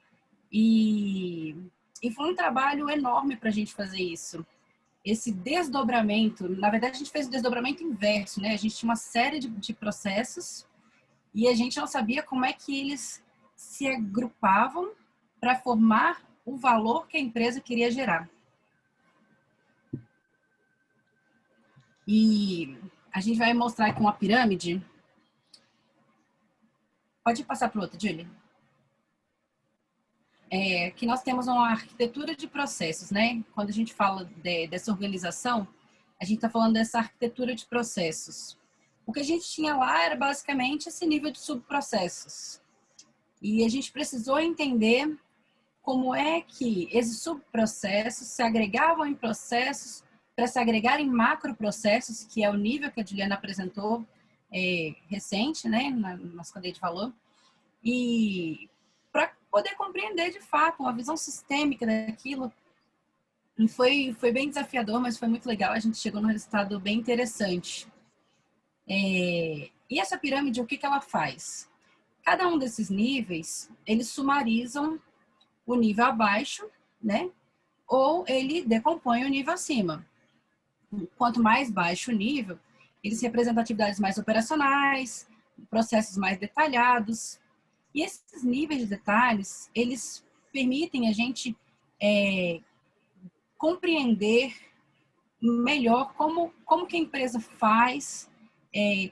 e foi um trabalho enorme para a gente fazer isso. Esse desdobramento, na verdade a gente fez o desdobramento inverso, né? A gente tinha uma série de processos e a gente não sabia como é que eles se agrupavam para formar o valor que a empresa queria gerar. E a gente vai mostrar aqui uma pirâmide. Pode passar para o outro, Julie. Que nós temos uma arquitetura de processos, né? Quando a gente fala dessa organização, a gente está falando dessa arquitetura de processos. O que a gente tinha lá era basicamente esse nível de subprocessos. E a gente precisou entender como é que esses subprocessos se agregavam em processos para se agregar em macroprocessos, que é o nível que a Juliana apresentou recente, né, na nossa cadeia de valor, e para poder compreender de fato uma visão sistêmica daquilo. E foi bem desafiador, mas foi muito legal, a gente chegou num resultado bem interessante. E essa pirâmide, o que ela faz? Cada um desses níveis, eles sumarizam o nível abaixo, né? Ou ele decompõe o nível acima. Quanto mais baixo o nível, eles representam atividades mais operacionais, processos mais detalhados. E esses níveis de detalhes, eles permitem a gente compreender melhor como que a empresa faz,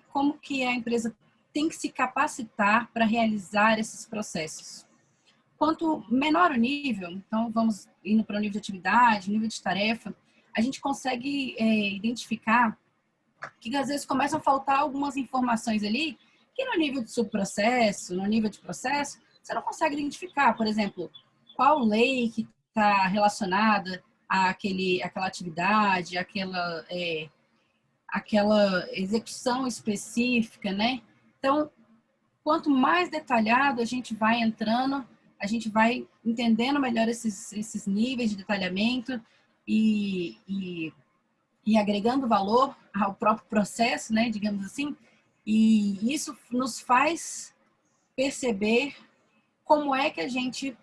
como que a empresa tem que se capacitar para realizar esses processos. Quanto menor o nível, então vamos indo para o nível de atividade, nível de tarefa, a gente consegue identificar que às vezes começam a faltar algumas informações ali que no nível de subprocesso, no nível de processo, você não consegue identificar. Por exemplo, qual lei que está relacionada àquela atividade, aquela execução específica, né? Então, quanto mais detalhado a gente vai entrando, a gente vai entendendo melhor esses níveis de detalhamento e agregando valor ao próprio processo, né, digamos assim, e isso nos faz perceber como é que a gente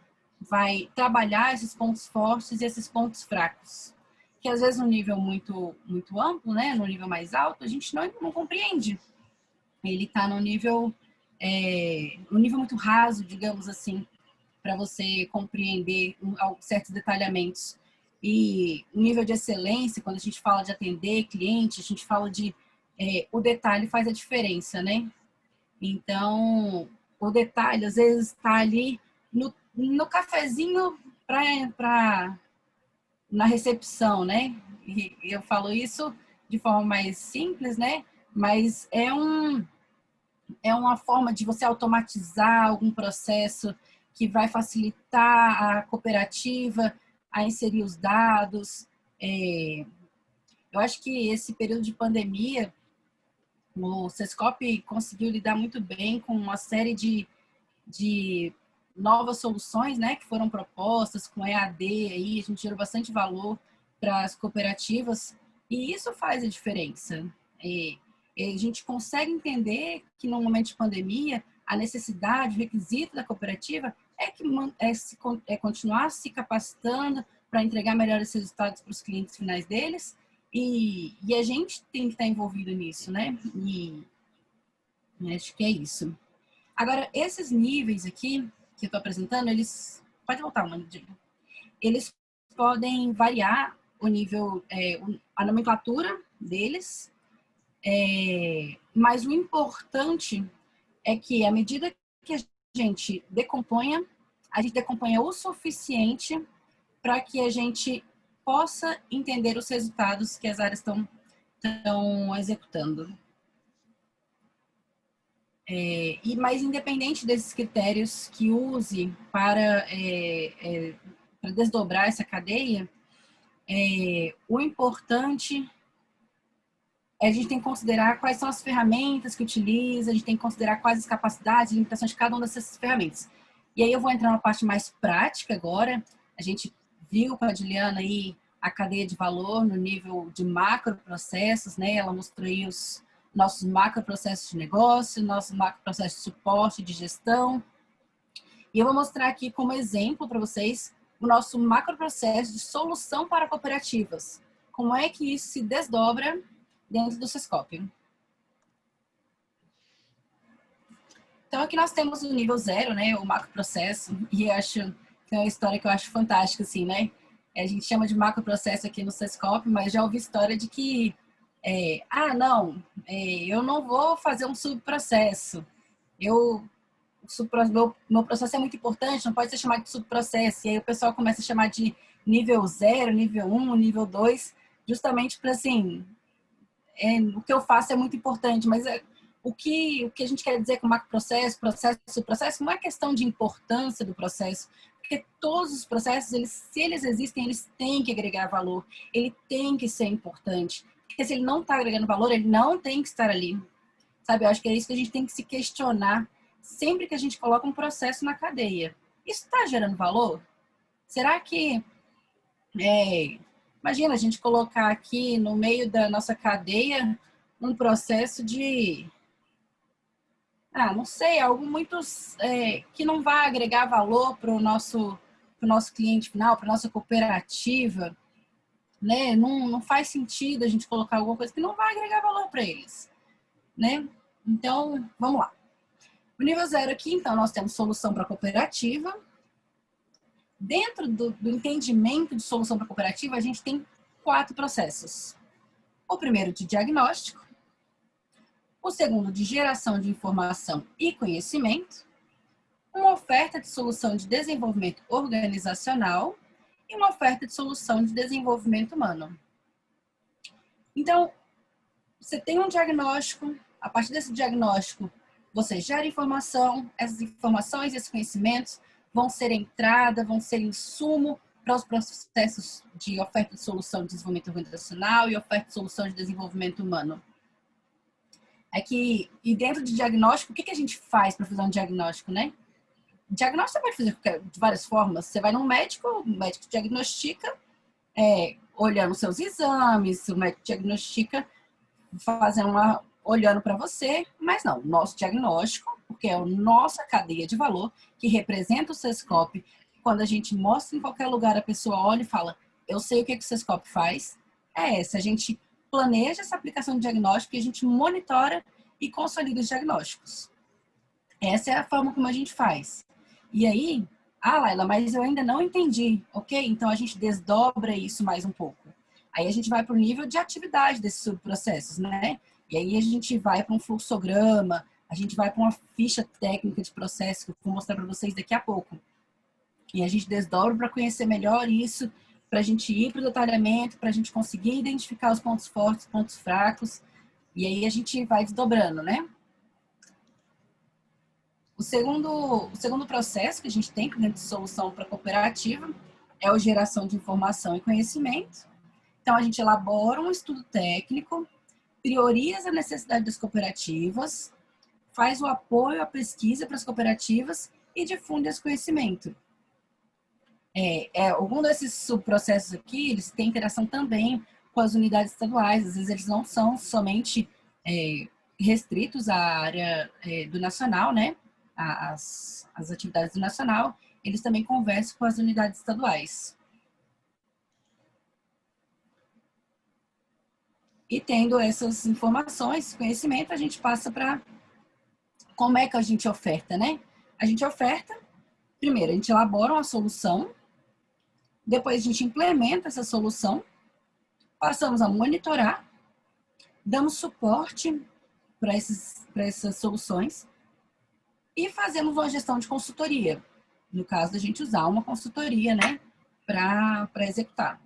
vai trabalhar esses pontos fortes e esses pontos fracos. Que às vezes no nível muito amplo, né, no nível mais alto, a gente não compreende. Ele está no nível muito raso, digamos assim, para você compreender certos detalhamentos. E o nível de excelência, quando a gente fala de atender cliente, a gente fala de o detalhe faz a diferença, né? Então, o detalhe às vezes está ali no cafezinho na recepção, né? E eu falo isso de forma mais simples, né? Mas é uma forma de você automatizar algum processo que vai facilitar a cooperativa a inserir os dados. Eu acho que esse período de pandemia, o Sescop conseguiu lidar muito bem com uma série de novas soluções, né, que foram propostas com EAD, aí a gente gerou bastante valor para as cooperativas e isso faz a diferença. A gente consegue entender que no momento de pandemia a necessidade, o requisito da cooperativa é continuar se capacitando para entregar melhores resultados para os clientes finais deles e a gente tem que estar envolvido nisso, né? E acho que é isso. Agora, esses níveis aqui que eu estou apresentando, eles... Pode voltar, mano. Eles podem variar o nível, a nomenclatura deles, mas o importante é que, à medida que a gente decomponha o suficiente para que a gente possa entender os resultados que as áreas estão executando. Mas independente desses critérios que use para desdobrar essa cadeia, o importante é a gente tem que considerar quais são as ferramentas que utiliza, a gente tem que considerar quais as capacidades e limitações de cada uma dessas ferramentas. E aí eu vou entrar na parte mais prática agora. A gente viu com a Juliana aí a cadeia de valor no nível de macroprocessos, né? Ela mostrou aí os nossos macroprocessos de negócio, nossos macroprocessos de suporte, de gestão. E eu vou mostrar aqui como exemplo para vocês o nosso macroprocesso de solução para cooperativas. Como é que isso se desdobra dentro do Sescop. Então, aqui nós temos o nível 0, né, o macroprocesso, e acho que é uma história que eu acho fantástica, assim, né? A gente chama de macroprocesso aqui no Sescop, mas já ouvi história de que, eu não vou fazer um subprocesso. Meu processo é muito importante, não pode ser chamado de subprocesso. E aí o pessoal começa a chamar de nível 0, nível 1, nível 2, justamente para, assim, o que eu faço é muito importante, mas o que a gente quer dizer com macroprocesso, processo, subprocesso, não é questão de importância do processo, porque todos os processos, se eles existem, eles têm que agregar valor, ele tem que ser importante, porque se ele não está agregando valor, ele não tem que estar ali, sabe? Eu acho que é isso que a gente tem que se questionar sempre que a gente coloca um processo na cadeia. Isso está gerando valor? Será que... imagina a gente colocar aqui no meio da nossa cadeia um processo de... não sei, algo muito... que não vai agregar valor para o nosso cliente final, para a nossa cooperativa, né? Não faz sentido a gente colocar alguma coisa que não vai agregar valor para eles, né? Então, vamos lá. O nível 0 aqui, então, nós temos solução para cooperativa. Dentro do entendimento de solução para cooperativa, a gente tem 4 processos. O primeiro de diagnóstico, o segundo de geração de informação e conhecimento, uma oferta de solução de desenvolvimento organizacional e uma oferta de solução de desenvolvimento humano. Então, você tem um diagnóstico, a partir desse diagnóstico, você gera informação, essas informações, esses conhecimentos vão ser entrada, vão ser insumo para os processos de oferta de solução de desenvolvimento organizacional e oferta de solução de desenvolvimento humano. E dentro de diagnóstico, o que a gente faz para fazer um diagnóstico, né? Diagnóstico você pode fazer de várias formas. Você vai num médico, o médico diagnostica olhando seus exames, o médico diagnostica olhando para você, mas não, nosso diagnóstico, porque é a nossa cadeia de valor, que representa o Sescop, quando a gente mostra em qualquer lugar, a pessoa olha e fala, eu sei o que o Sescop faz, é essa. A gente planeja essa aplicação de diagnóstico e a gente monitora e consolida os diagnósticos. Essa é a forma como a gente faz. E aí, Laila, mas eu ainda não entendi, ok? Então a gente desdobra isso mais um pouco. Aí a gente vai para o nível de atividade desses subprocessos, né? E aí a gente vai para um fluxograma, a gente vai para uma ficha técnica de processo que eu vou mostrar para vocês daqui a pouco. E a gente desdobra para conhecer melhor isso, para a gente ir para o detalhamento, para a gente conseguir identificar os pontos fortes, pontos fracos. E aí a gente vai desdobrando, né? O segundo processo que a gente tem dentro de solução para cooperativa é a geração de informação e conhecimento. Então, a gente elabora um estudo técnico, prioriza a necessidade das cooperativas, faz o apoio à pesquisa para as cooperativas e difunde esse conhecimento. Algum desses subprocessos aqui, eles têm interação também com as unidades estaduais. Às vezes, eles não são somente restritos à área do nacional, né? As atividades do nacional, eles também conversam com as unidades estaduais. E tendo essas informações, conhecimento, a gente passa para como é que a gente oferta, né? A gente oferta, primeiro, a gente elabora uma solução, depois a gente implementa essa solução, passamos a monitorar, damos suporte para essas soluções e fazemos uma gestão de consultoria. No caso da gente usar uma consultoria, né, para executar.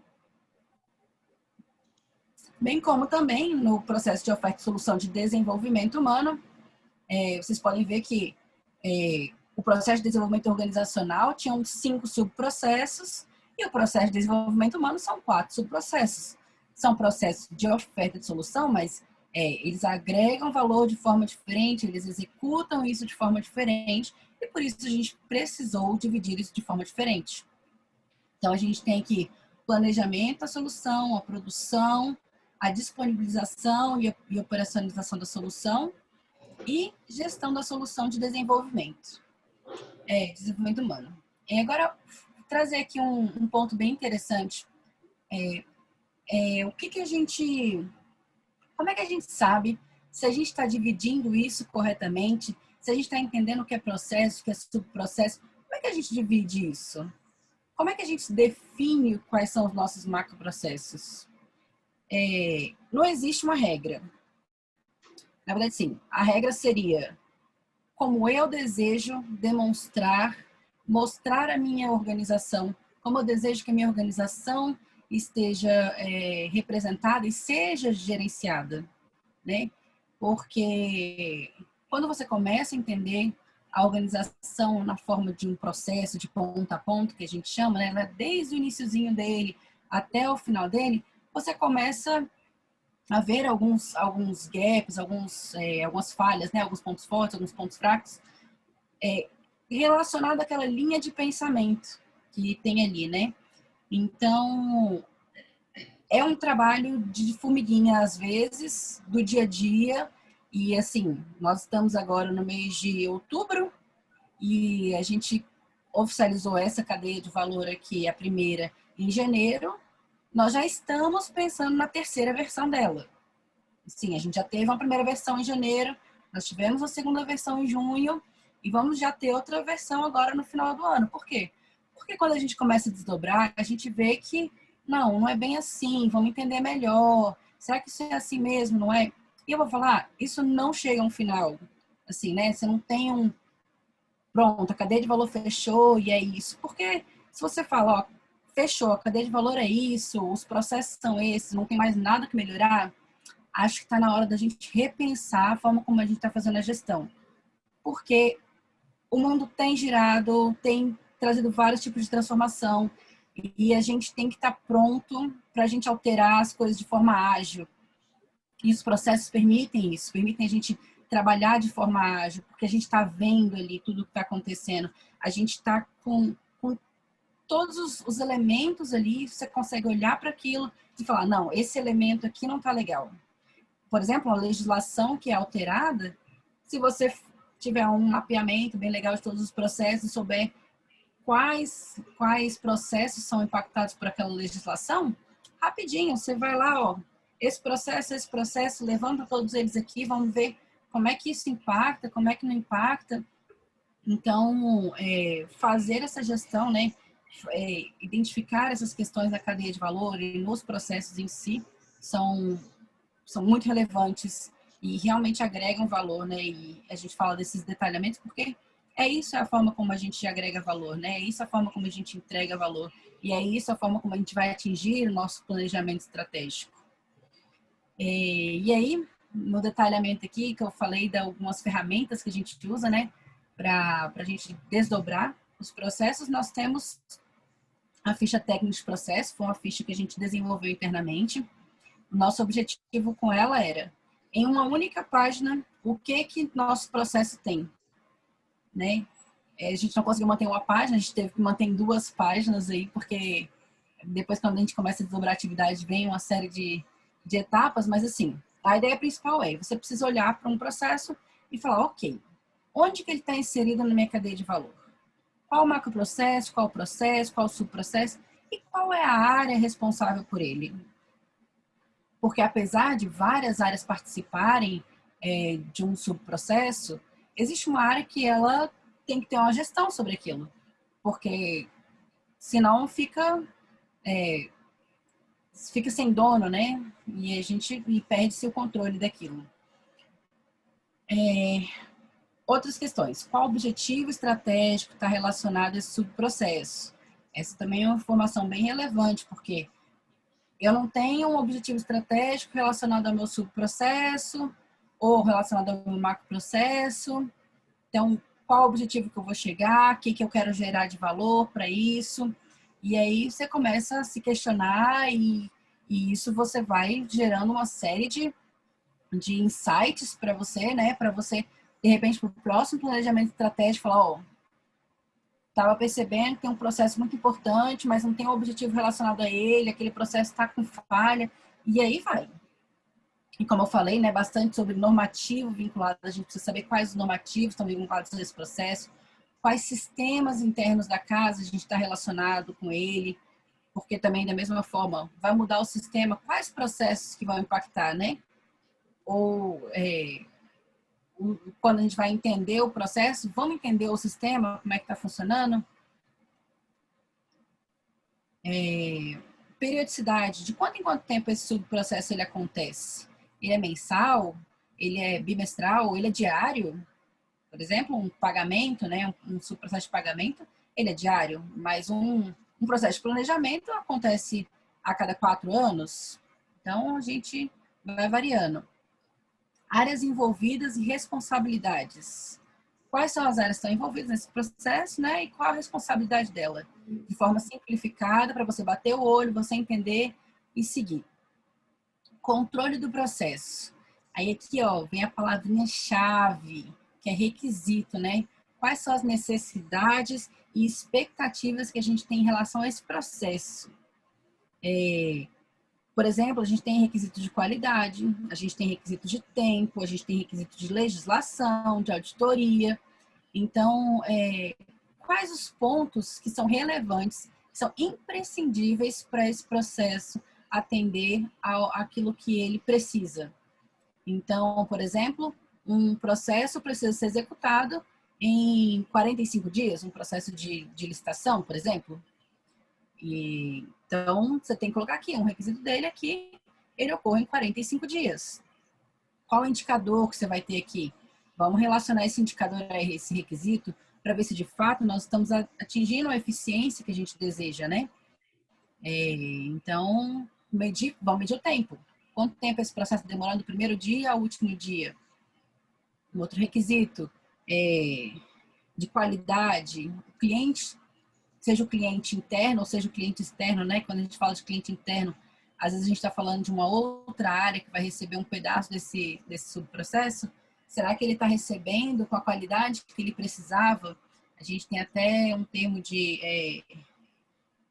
Bem como também no processo de oferta e solução de desenvolvimento humano, vocês podem ver que o processo de desenvolvimento organizacional tinha uns 5 subprocessos e o processo de desenvolvimento humano são 4 subprocessos. São processos de oferta de solução, mas eles agregam valor de forma diferente, eles executam isso de forma diferente e por isso a gente precisou dividir isso de forma diferente. Então, a gente tem aqui planejamento da solução, a produção, a disponibilização e operacionalização da solução e gestão da solução de desenvolvimento humano. E agora, trazer aqui um ponto bem interessante. Como é que a gente sabe se a gente está dividindo isso corretamente, se a gente está entendendo o que é processo, o que é subprocesso? Como é que a gente divide isso? Como é que a gente define quais são os nossos macroprocessos? Não existe uma regra. Na verdade, sim. A regra seria como eu desejo mostrar a minha organização, como eu desejo que a minha organização esteja representada e seja gerenciada, né? Porque quando você começa a entender a organização na forma de um processo de ponta a ponta, que a gente chama, né? Desde o iniciozinho dele até o final dele, você começa a ver alguns gaps, algumas falhas, né? Alguns pontos fortes, alguns pontos fracos, relacionado àquela linha de pensamento que tem ali, né? Então, é um trabalho de formiguinha, às vezes, do dia a dia. E, assim, nós estamos agora no mês de outubro e a gente oficializou essa cadeia de valor aqui, a primeira, em janeiro. Nós já estamos pensando na terceira versão dela. Sim, a gente já teve uma primeira versão em janeiro, nós tivemos a segunda versão em junho e vamos já ter outra versão agora no final do ano. Por quê? Porque quando a gente começa a desdobrar, a gente vê que não é bem assim, vamos entender melhor. Será que isso é assim mesmo, não é? E eu vou falar, isso não chega a um final, assim, né? Você não tem pronto, a cadeia de valor fechou e é isso. Porque se você fala, ó, fechou, a cadeia de valor é isso, os processos são esses, não tem mais nada que melhorar, acho que está na hora da gente repensar a forma como a gente está fazendo a gestão. Porque o mundo tem girado, tem trazido vários tipos de transformação e a gente tem que estar pronto para a gente alterar as coisas de forma ágil. E os processos permitem isso, permitem a gente trabalhar de forma ágil, porque a gente está vendo ali tudo o que está acontecendo. A gente está com todos os elementos ali, você consegue olhar para aquilo e falar, não, esse elemento aqui não está legal. Por exemplo, uma legislação que é alterada, se você tiver um mapeamento bem legal de todos os processos, souber quais processos são impactados por aquela legislação, rapidinho, você vai lá, ó, esse processo, levanta todos eles aqui, vamos ver como é que isso impacta, como é que não impacta. Então, fazer essa gestão, né, identificar essas questões da cadeia de valor e nos processos em si são muito relevantes e realmente agregam valor, né? E a gente fala desses detalhamentos porque isso é a forma como a gente agrega valor, né? É isso a forma como a gente entrega valor e é isso a forma como a gente vai atingir o nosso planejamento estratégico. E aí, no detalhamento aqui que eu falei de algumas ferramentas que a gente usa, né? Para a gente desdobrar os processos, nós temos a ficha técnica de processo, foi uma ficha que a gente desenvolveu internamente. O nosso objetivo com ela era, em uma única página, o que nosso processo tem, né? A gente não conseguiu manter uma página, a gente teve que manter em 2 páginas aí, porque depois quando a gente começa a desdobrar a atividade, vem uma série de etapas, mas assim, a ideia principal é, você precisa olhar para um processo e falar, ok, onde que ele está inserido na minha cadeia de valor? Qual o macroprocesso, qual o processo, qual o subprocesso e qual é a área responsável por ele? Porque apesar de várias áreas participarem de um subprocesso, existe uma área que ela tem que ter uma gestão sobre aquilo, porque senão fica sem dono, né? E a gente perde-se o controle daquilo. Outras questões. Qual objetivo estratégico está relacionado a esse subprocesso? Essa também é uma informação bem relevante, porque eu não tenho um objetivo estratégico relacionado ao meu subprocesso ou relacionado ao meu macroprocesso. Então, qual o objetivo que eu vou chegar? O que eu quero gerar de valor para isso? E aí você começa a se questionar e isso você vai gerando uma série de insights para você, né? Para você, de repente, para o próximo planejamento estratégico, falar, ó, estava percebendo que tem um processo muito importante, mas não tem um objetivo relacionado a ele, aquele processo está com falha, e aí vai. E como eu falei, né, bastante sobre normativo vinculado, a gente precisa saber quais os normativos estão vinculados a esse processo, quais sistemas internos da casa a gente está relacionado com ele, porque também, da mesma forma, vai mudar o sistema, quais processos que vão impactar, né? Ou quando a gente vai entender o processo, vamos entender o sistema, como é que está funcionando. Periodicidade, de quanto em quanto tempo esse subprocesso ele acontece? Ele é mensal? Ele é bimestral? Ele é diário? Por exemplo, um pagamento, né? Um subprocesso de pagamento, ele é diário, mas um processo de planejamento acontece a cada 4 anos. Então, a gente vai variando. Áreas envolvidas e responsabilidades. Quais são as áreas que estão envolvidas nesse processo, né? E qual a responsabilidade dela? De forma simplificada, para você bater o olho, você entender e seguir. Controle do processo. Aí aqui, ó, vem a palavrinha-chave, que é requisito, né? Quais são as necessidades e expectativas que a gente tem em relação a esse processo? Por exemplo, a gente tem requisito de qualidade, a gente tem requisito de tempo, a gente tem requisito de legislação, de auditoria. Então, quais os pontos que são relevantes, que são imprescindíveis para esse processo atender àquilo que ele precisa? Então, por exemplo, um processo precisa ser executado em 45 dias, um processo de licitação, por exemplo. Então, você tem que colocar aqui, um requisito dele aqui, ele ocorre em 45 dias. Qual o indicador que você vai ter aqui? Vamos relacionar esse indicador a esse requisito para ver se de fato nós estamos atingindo a eficiência que a gente deseja, né? Então, vamos medir o tempo. Quanto tempo esse processo demora do primeiro dia ao último dia? Um outro requisito de qualidade, o cliente, seja o cliente interno ou seja o cliente externo, né? Quando a gente fala de cliente interno, às vezes a gente está falando de uma outra área que vai receber um pedaço desse subprocesso. Será que ele está recebendo com a qualidade que ele precisava? A gente tem até um termo de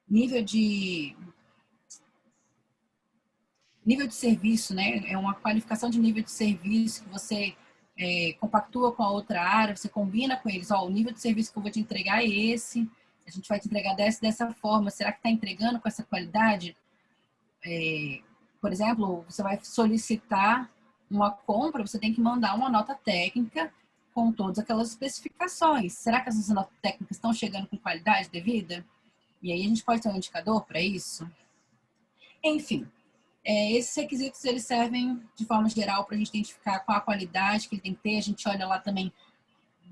nível de serviço, né? É uma qualificação de nível de serviço que você compactua com a outra área, você combina com eles. Ó, o nível de serviço que eu vou te entregar é esse. a gente vai te entregar dessa forma, será que está entregando com essa qualidade? Por exemplo, você vai solicitar uma compra, você tem que mandar uma nota técnica com todas aquelas especificações. Será que essas notas técnicas estão chegando com qualidade devida? E aí a gente pode ter um indicador para isso? Enfim, esses requisitos eles servem de forma geral para a gente identificar qual a qualidade que ele tem que ter. A gente olha lá também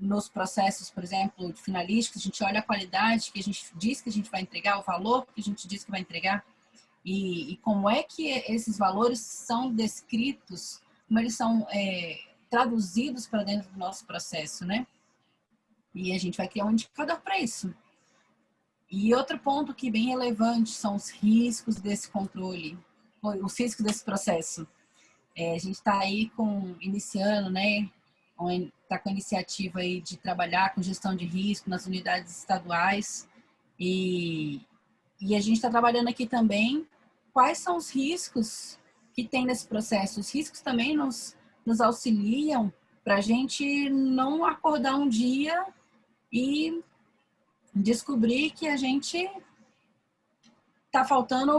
nos processos, por exemplo, de finalística, a gente olha a qualidade que a gente diz que a gente vai entregar, o valor que a gente diz que vai entregar e como é que esses valores são descritos, como eles são traduzidos para dentro do nosso processo, né? E a gente vai criar um indicador para isso. E outro ponto que é bem relevante são os riscos desse controle, os riscos desse processo. A gente está aí iniciando, né? Está com a iniciativa aí de trabalhar com gestão de risco nas unidades estaduais e a gente está trabalhando aqui também quais são os riscos que tem nesse processo. Os riscos também nos auxiliam para a gente não acordar um dia e descobrir que a gente está faltando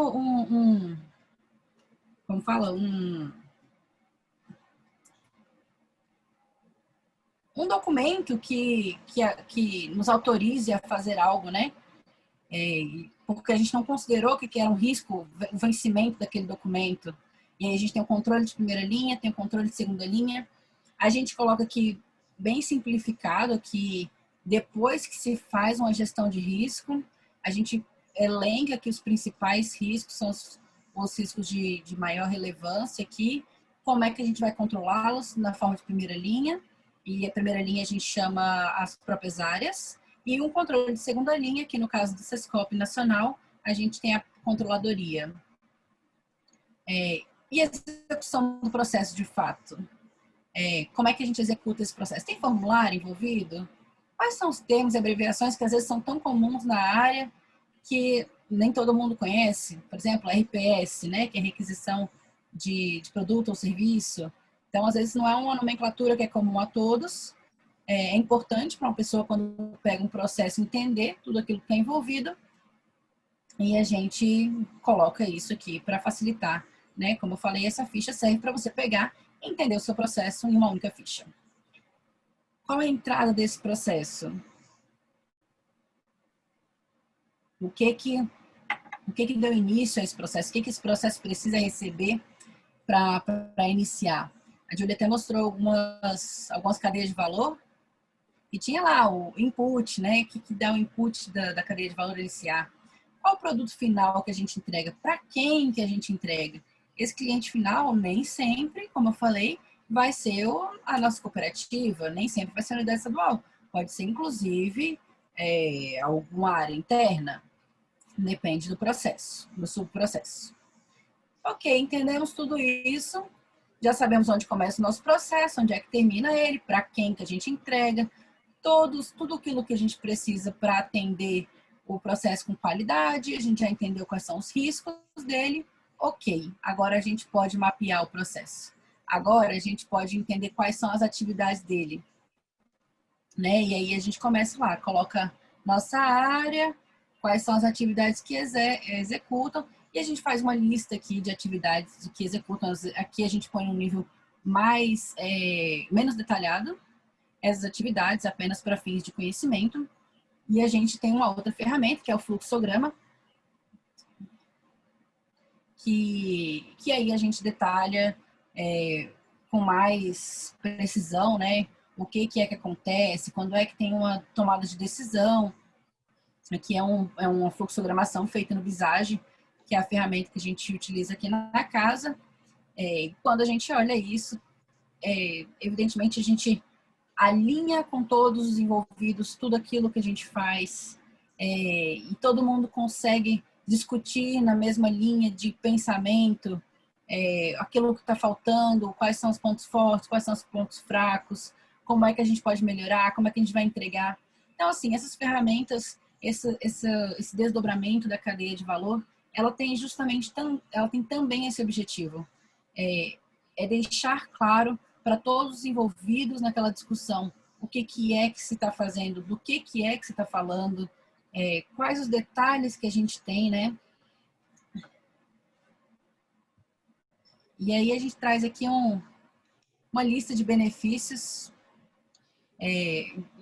como fala, um documento que nos autorize a fazer algo, né? Porque a gente não considerou que era um risco o vencimento daquele documento. E aí a gente tem o controle de primeira linha, tem o controle de segunda linha. A gente coloca aqui, bem simplificado, que depois que se faz uma gestão de risco, a gente elenca que os principais riscos são os riscos de maior relevância aqui, como é que a gente vai controlá-los na forma de primeira linha, e a primeira linha a gente chama as próprias áreas, e um controle de segunda linha, que no caso do SESCOP nacional, a gente tem a controladoria. E a execução do processo de fato? Como é que a gente executa esse processo? Tem formulário envolvido? Quais são os termos e abreviações que às vezes são tão comuns na área que nem todo mundo conhece? Por exemplo, RPS, né, que é requisição de produto ou serviço. Então, às vezes, não é uma nomenclatura que é comum a todos. É importante para uma pessoa, quando pega um processo, entender tudo aquilo que está envolvido. E a gente coloca isso aqui para facilitar, né? Como eu falei, essa ficha serve para você pegar e entender o seu processo em uma única ficha. Qual é a entrada desse processo? O que deu início a esse processo? O que esse processo precisa receber para iniciar? A Júlia até mostrou algumas cadeias de valor e tinha lá o input, né? O que dá o input da cadeia de valor iniciar? Qual o produto final que a gente entrega? Para quem que a gente entrega? Esse cliente final, nem sempre, como eu falei, vai ser a nossa cooperativa, nem sempre vai ser a unidade estadual. Pode ser, inclusive, alguma área interna. Depende do processo, do subprocesso. Ok, entendemos tudo isso. Já sabemos onde começa o nosso processo, onde é que termina ele, para quem que a gente entrega, tudo aquilo que a gente precisa para atender o processo com qualidade, a gente já entendeu quais são os riscos dele. Ok, agora a gente pode mapear o processo. Agora a gente pode entender quais são as atividades dele. Né? E aí a gente começa lá, coloca nossa área, quais são as atividades que executam, e a gente faz uma lista aqui de atividades que executam. Aqui a gente põe um nível menos detalhado, essas atividades apenas para fins de conhecimento. E a gente tem uma outra ferramenta, que é o fluxograma, que aí a gente detalha com mais precisão, né? O que é que acontece, quando é que tem uma tomada de decisão. Aqui é uma fluxogramação feita no Visage, que é a ferramenta que a gente utiliza aqui na casa. Quando a gente olha isso, evidentemente a gente alinha com todos os envolvidos tudo aquilo que a gente faz, e todo mundo consegue discutir na mesma linha de pensamento, aquilo que está faltando, quais são os pontos fortes, quais são os pontos fracos, como é que a gente pode melhorar, como é que a gente vai entregar. Então, assim, essas ferramentas, esse desdobramento da cadeia de valor, ela tem também esse objetivo, deixar claro para todos os envolvidos naquela discussão o que é que se está fazendo, do que é que se está falando, quais os detalhes que a gente tem, né? E aí a gente traz aqui uma lista de benefícios,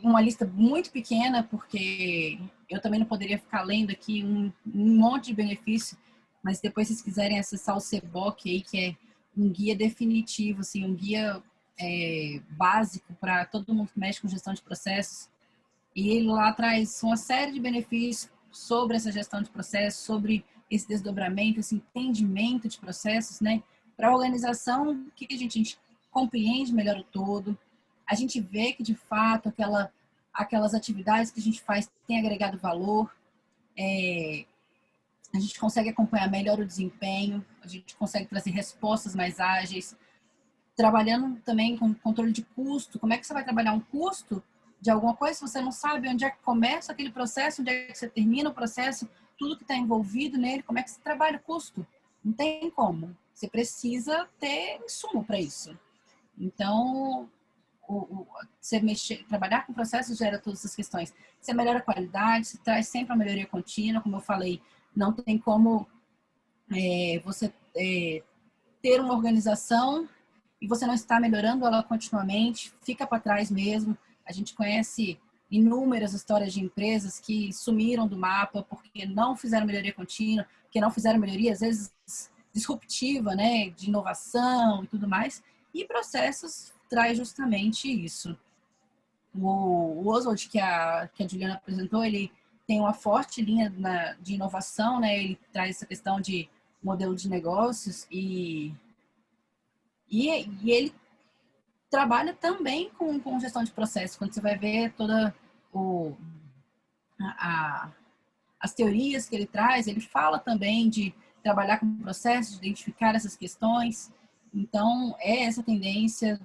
uma lista muito pequena, porque eu também não poderia ficar lendo aqui um monte de benefício, mas depois se vocês quiserem acessar o CBOC aí, que é um guia definitivo, assim, um guia básico para todo mundo que mexe com gestão de processos, e ele lá traz uma série de benefícios sobre essa gestão de processos, sobre esse desdobramento, esse entendimento de processos, né? Para a organização, o que a gente compreende melhor o todo, a gente vê que, de fato, aquelas atividades que a gente faz têm agregado valor, a gente consegue acompanhar melhor o desempenho, a gente consegue trazer respostas mais ágeis, trabalhando também com controle de custo. Como é que você vai trabalhar um custo de alguma coisa se você não sabe onde é que começa aquele processo, onde é que você termina o processo, tudo que está envolvido nele, como é que você trabalha o custo? Não tem como. Você precisa ter insumo para isso. Então, você trabalhar com processos gera todas essas questões. Você melhora a qualidade, você traz sempre a melhoria contínua, como eu falei, não tem como você ter uma organização e você não está melhorando ela continuamente, fica para trás mesmo. A gente conhece inúmeras histórias de empresas que sumiram do mapa porque não fizeram melhoria contínua, porque não fizeram melhoria, às vezes, disruptiva, né, de inovação e tudo mais. E processos traz justamente isso. O Oswald, que a Juliana apresentou, ele tem uma forte linha de inovação, né? Ele traz essa questão de modelo de negócios e ele trabalha também com gestão de processos. Quando você vai ver toda as teorias que ele traz, ele fala também de trabalhar com processos, de identificar essas questões. Então, é essa tendência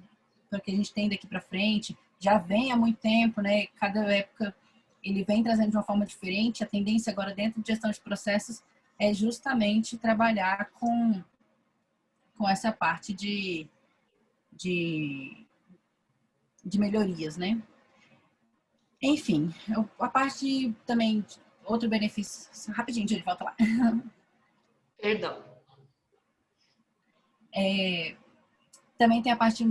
para que a gente tem daqui para frente. Já vem há muito tempo, né? Cada época ele vem trazendo de uma forma diferente. A tendência agora dentro de gestão de processos é justamente trabalhar com essa parte de melhorias, né? Enfim, a parte também, outro benefício, rapidinho, ele volta lá. Perdão. Também tem a parte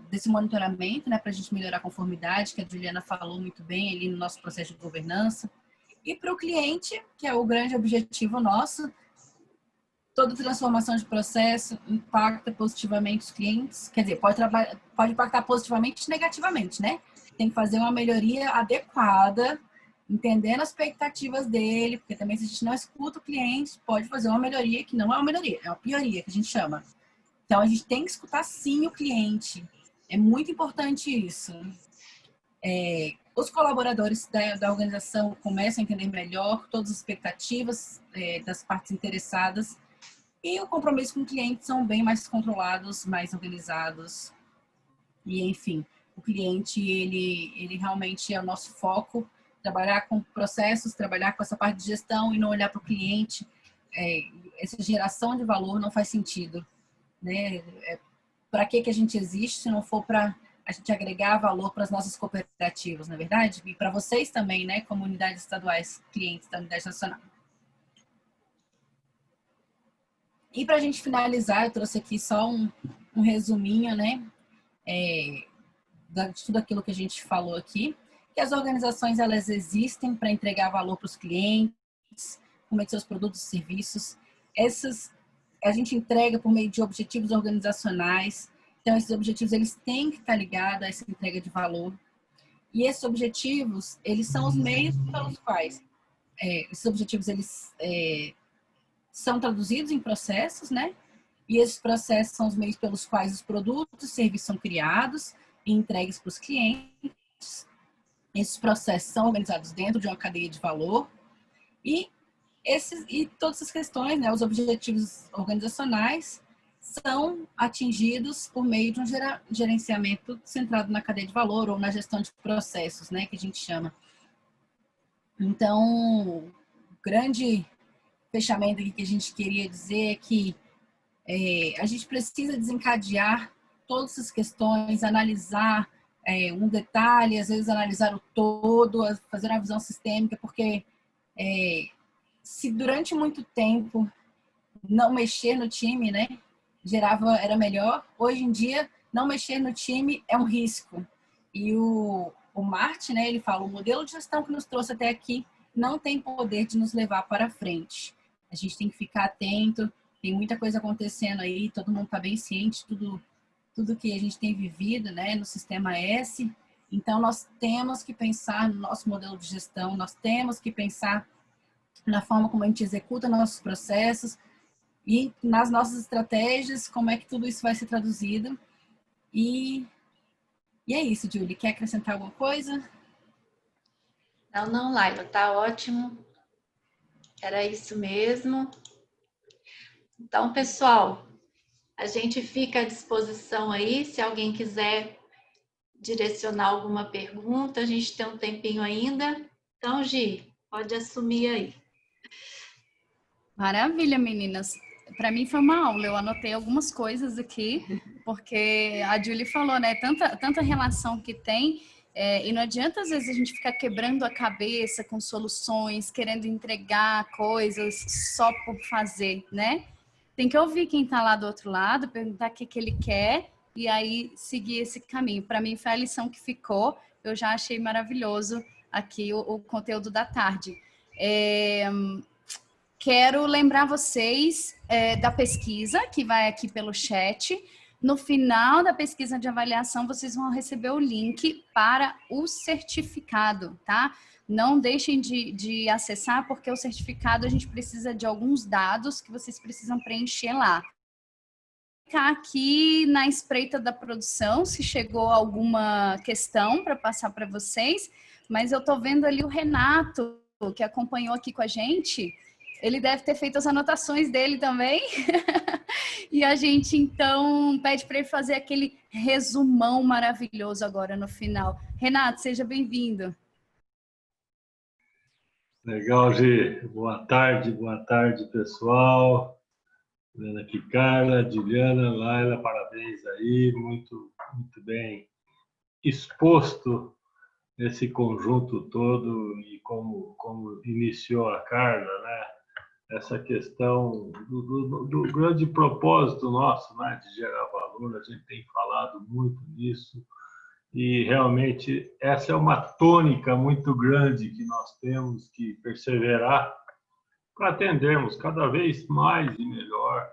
desse monitoramento, né, para a gente melhorar a conformidade, que a Juliana falou muito bem ali no nosso processo de governança. E para o cliente, que é o grande objetivo nosso, toda transformação de processo impacta positivamente os clientes. Quer dizer, pode impactar positivamente e negativamente, né? Tem que fazer uma melhoria adequada, entendendo as expectativas dele, porque também se a gente não escuta o cliente, pode fazer uma melhoria que não é uma melhoria, é uma pioria que a gente chama. Então, a gente tem que escutar sim o cliente. É muito importante isso. Os colaboradores da organização começam a entender melhor todas as expectativas das partes interessadas e o compromisso com o cliente são bem mais controlados, mais organizados. E, enfim, o cliente, ele realmente é o nosso foco. Trabalhar com processos, trabalhar com essa parte de gestão e não olhar para o cliente. Essa geração de valor não faz sentido. Né? Para que a gente existe se não for para a gente agregar valor para as nossas cooperativas, não é verdade? E para vocês também, né, como unidades estaduais, clientes da unidade nacional. E para a gente finalizar, eu trouxe aqui só um resuminho, né, de tudo aquilo que a gente falou aqui, que as organizações, elas existem para entregar valor para os clientes, por meio de seus produtos e serviços. Essas a gente entrega por meio de objetivos organizacionais. Então, esses objetivos, eles têm que estar ligados a essa entrega de valor. E esses objetivos, eles são os meios pelos quais esses objetivos, eles são traduzidos em processos, né? E esses processos são os meios pelos quais os produtos e serviços são criados e entregues para os clientes. Esses processos são organizados dentro de uma cadeia de valor. E todas essas questões, né, os objetivos organizacionais, são atingidos por meio de um gerenciamento centrado na cadeia de valor ou na gestão de processos, né, que a gente chama. Então, o grande fechamento aqui que a gente queria dizer é que a gente precisa desencadear todas essas questões, analisar um detalhe, às vezes analisar o todo, fazer uma visão sistêmica, porque se durante muito tempo não mexer no time, né, era melhor, hoje em dia não mexer no time é um risco. E o Martin, né, ele fala, o modelo de gestão que nos trouxe até aqui não tem poder de nos levar para frente. A gente tem que ficar atento, tem muita coisa acontecendo aí, todo mundo está bem ciente de tudo que a gente tem vivido, né, no Sistema S. Então, nós temos que pensar no nosso modelo de gestão, nós temos que pensar na forma como a gente executa nossos processos e nas nossas estratégias, como é que tudo isso vai ser traduzido. E é isso, Julie. Quer acrescentar alguma coisa? Não, Laila, tá ótimo. Era isso mesmo. Então, pessoal, a gente fica à disposição aí, se alguém quiser direcionar alguma pergunta, a gente tem um tempinho ainda. Então, Gi, pode assumir aí. Maravilha, meninas. Para mim foi uma aula, eu anotei algumas coisas aqui, porque a Julie falou, né, tanta relação que tem, e não adianta às vezes a gente ficar quebrando a cabeça com soluções, querendo entregar coisas só por fazer, né? Tem que ouvir quem está lá do outro lado, perguntar o que ele quer e aí seguir esse caminho. Para mim foi a lição que ficou, eu já achei maravilhoso aqui o conteúdo da tarde. Quero lembrar vocês da pesquisa que vai aqui pelo chat. No final da pesquisa de avaliação, vocês vão receber o link para o certificado, tá? Não deixem de acessar, porque o certificado a gente precisa de alguns dados que vocês precisam preencher lá. Ficar aqui na espreita da produção, se chegou alguma questão para passar para vocês, mas eu estou vendo ali o Renato, que acompanhou aqui com a gente. Ele deve ter feito as anotações dele também. E a gente, então, pede para ele fazer aquele resumão maravilhoso agora no final. Renato, seja bem-vindo. Legal, Gi. Boa tarde, pessoal. Vendo aqui Carla, Juliana, Laila, parabéns aí. Muito bem exposto esse conjunto todo e como iniciou a Carla, né? Essa questão do grande propósito nosso, né, de gerar valor, a gente tem falado muito nisso, e realmente essa é uma tônica muito grande que nós temos que perseverar para atendermos cada vez mais e melhor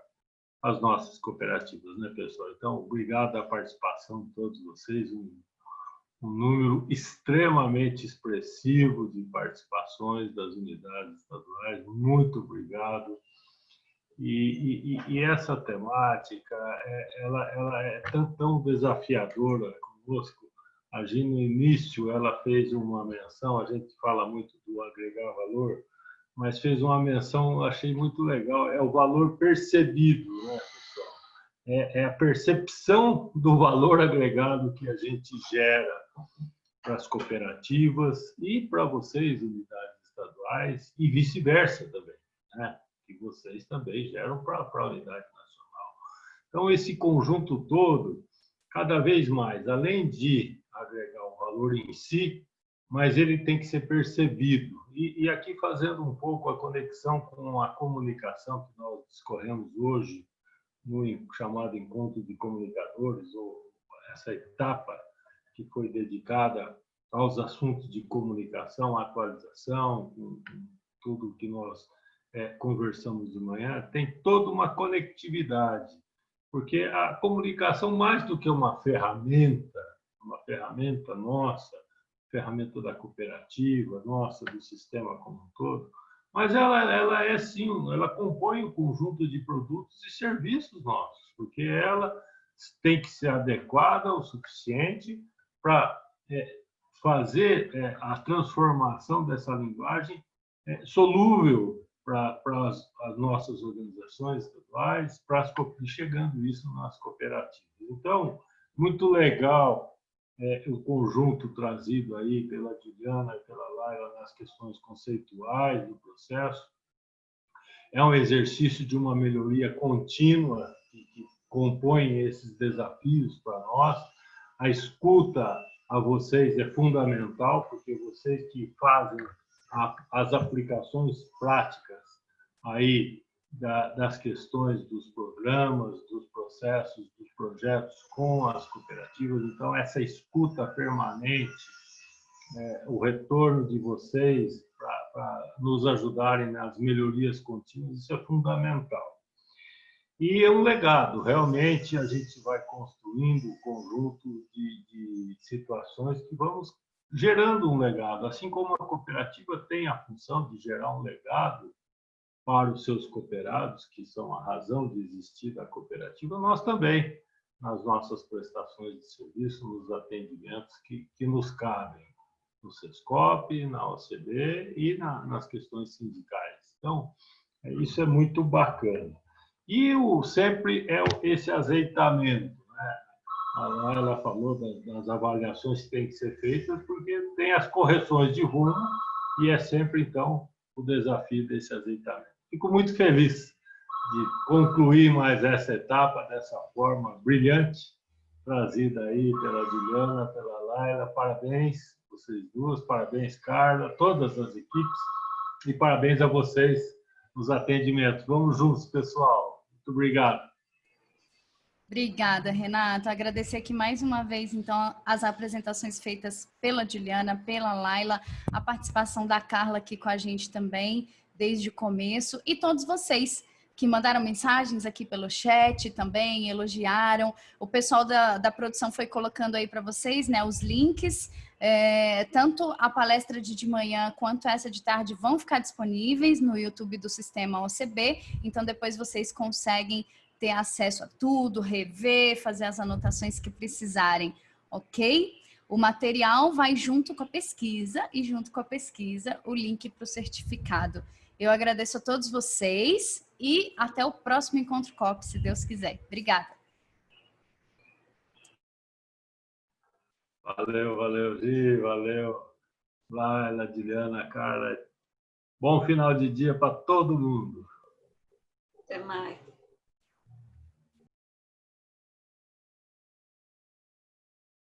as nossas cooperativas, né, pessoal? Então, obrigado pela participação de todos vocês, um número extremamente expressivo de participações das unidades estaduais. Muito obrigado. E essa temática, ela é tão desafiadora conosco. A Gi, no início, ela fez uma menção, a gente fala muito do agregar valor, mas fez uma menção, achei muito legal, é o valor percebido, né, pessoal? É a percepção do valor agregado que a gente gera para as cooperativas e para vocês, unidades estaduais, e vice-versa também, né? Que vocês também geram para a unidade nacional. Então, esse conjunto todo, cada vez mais, além de agregar o valor em si, mas ele tem que ser percebido. E aqui fazendo um pouco a conexão com a comunicação que nós discorremos hoje, no chamado Encontro de Comunicadores, ou essa etapa que foi dedicada aos assuntos de comunicação, atualização, com tudo que nós conversamos de manhã, tem toda uma conectividade, porque a comunicação, mais do que uma ferramenta nossa, ferramenta da cooperativa, nossa, do sistema como um todo, mas ela é sim, ela compõe um conjunto de produtos e serviços nossos, porque ela tem que ser adequada o suficiente para fazer a transformação dessa linguagem solúvel para as nossas organizações estaduais, chegando isso nas cooperativas. Então, muito legal o conjunto trazido aí pela Juliana e pela Laila nas questões conceituais do processo. É um exercício de uma melhoria contínua que compõe esses desafios para nós. A escuta a vocês é fundamental, porque vocês que fazem as aplicações práticas aí das questões dos programas, dos processos, dos projetos com as cooperativas. Então, essa escuta permanente, o retorno de vocês para nos ajudarem nas melhorias contínuas, isso é fundamental. E é um legado, realmente a gente vai construindo um conjunto de situações que vamos gerando um legado. Assim como a cooperativa tem a função de gerar um legado para os seus cooperados, que são a razão de existir da cooperativa, nós também, nas nossas prestações de serviço, nos atendimentos que nos cabem, no SESCOP, na OCB e nas questões sindicais. Então, isso é muito bacana. E sempre é esse azeitamento, né? Ela falou das avaliações que têm que ser feitas, porque tem as correções de rumo e é sempre, então, o desafio desse azeitamento. Fico muito feliz de concluir mais essa etapa dessa forma brilhante, trazida aí pela Juliana, pela Laila. Parabéns, vocês duas, parabéns, Carla, todas as equipes, e parabéns a vocês nos atendimentos. Vamos juntos, pessoal. Muito obrigado. Obrigada, Renata. Agradecer aqui mais uma vez, então, as apresentações feitas pela Juliana, pela Laila, a participação da Carla aqui com a gente também, desde o começo, e todos vocês que mandaram mensagens aqui pelo chat também, elogiaram. O pessoal da produção foi colocando aí para vocês, né, os links. Tanto a palestra de manhã quanto essa de tarde vão ficar disponíveis no YouTube do Sistema OCB, então depois vocês conseguem ter acesso a tudo, rever, fazer as anotações que precisarem, ok? O material vai junto com a pesquisa e junto com a pesquisa o link para o certificado. Eu agradeço a todos vocês e até o próximo Encontro COP, se Deus quiser. Obrigada. Valeu, Gi, valeu, Laila, Juliana, Carla. Bom final de dia para todo mundo. Até mais.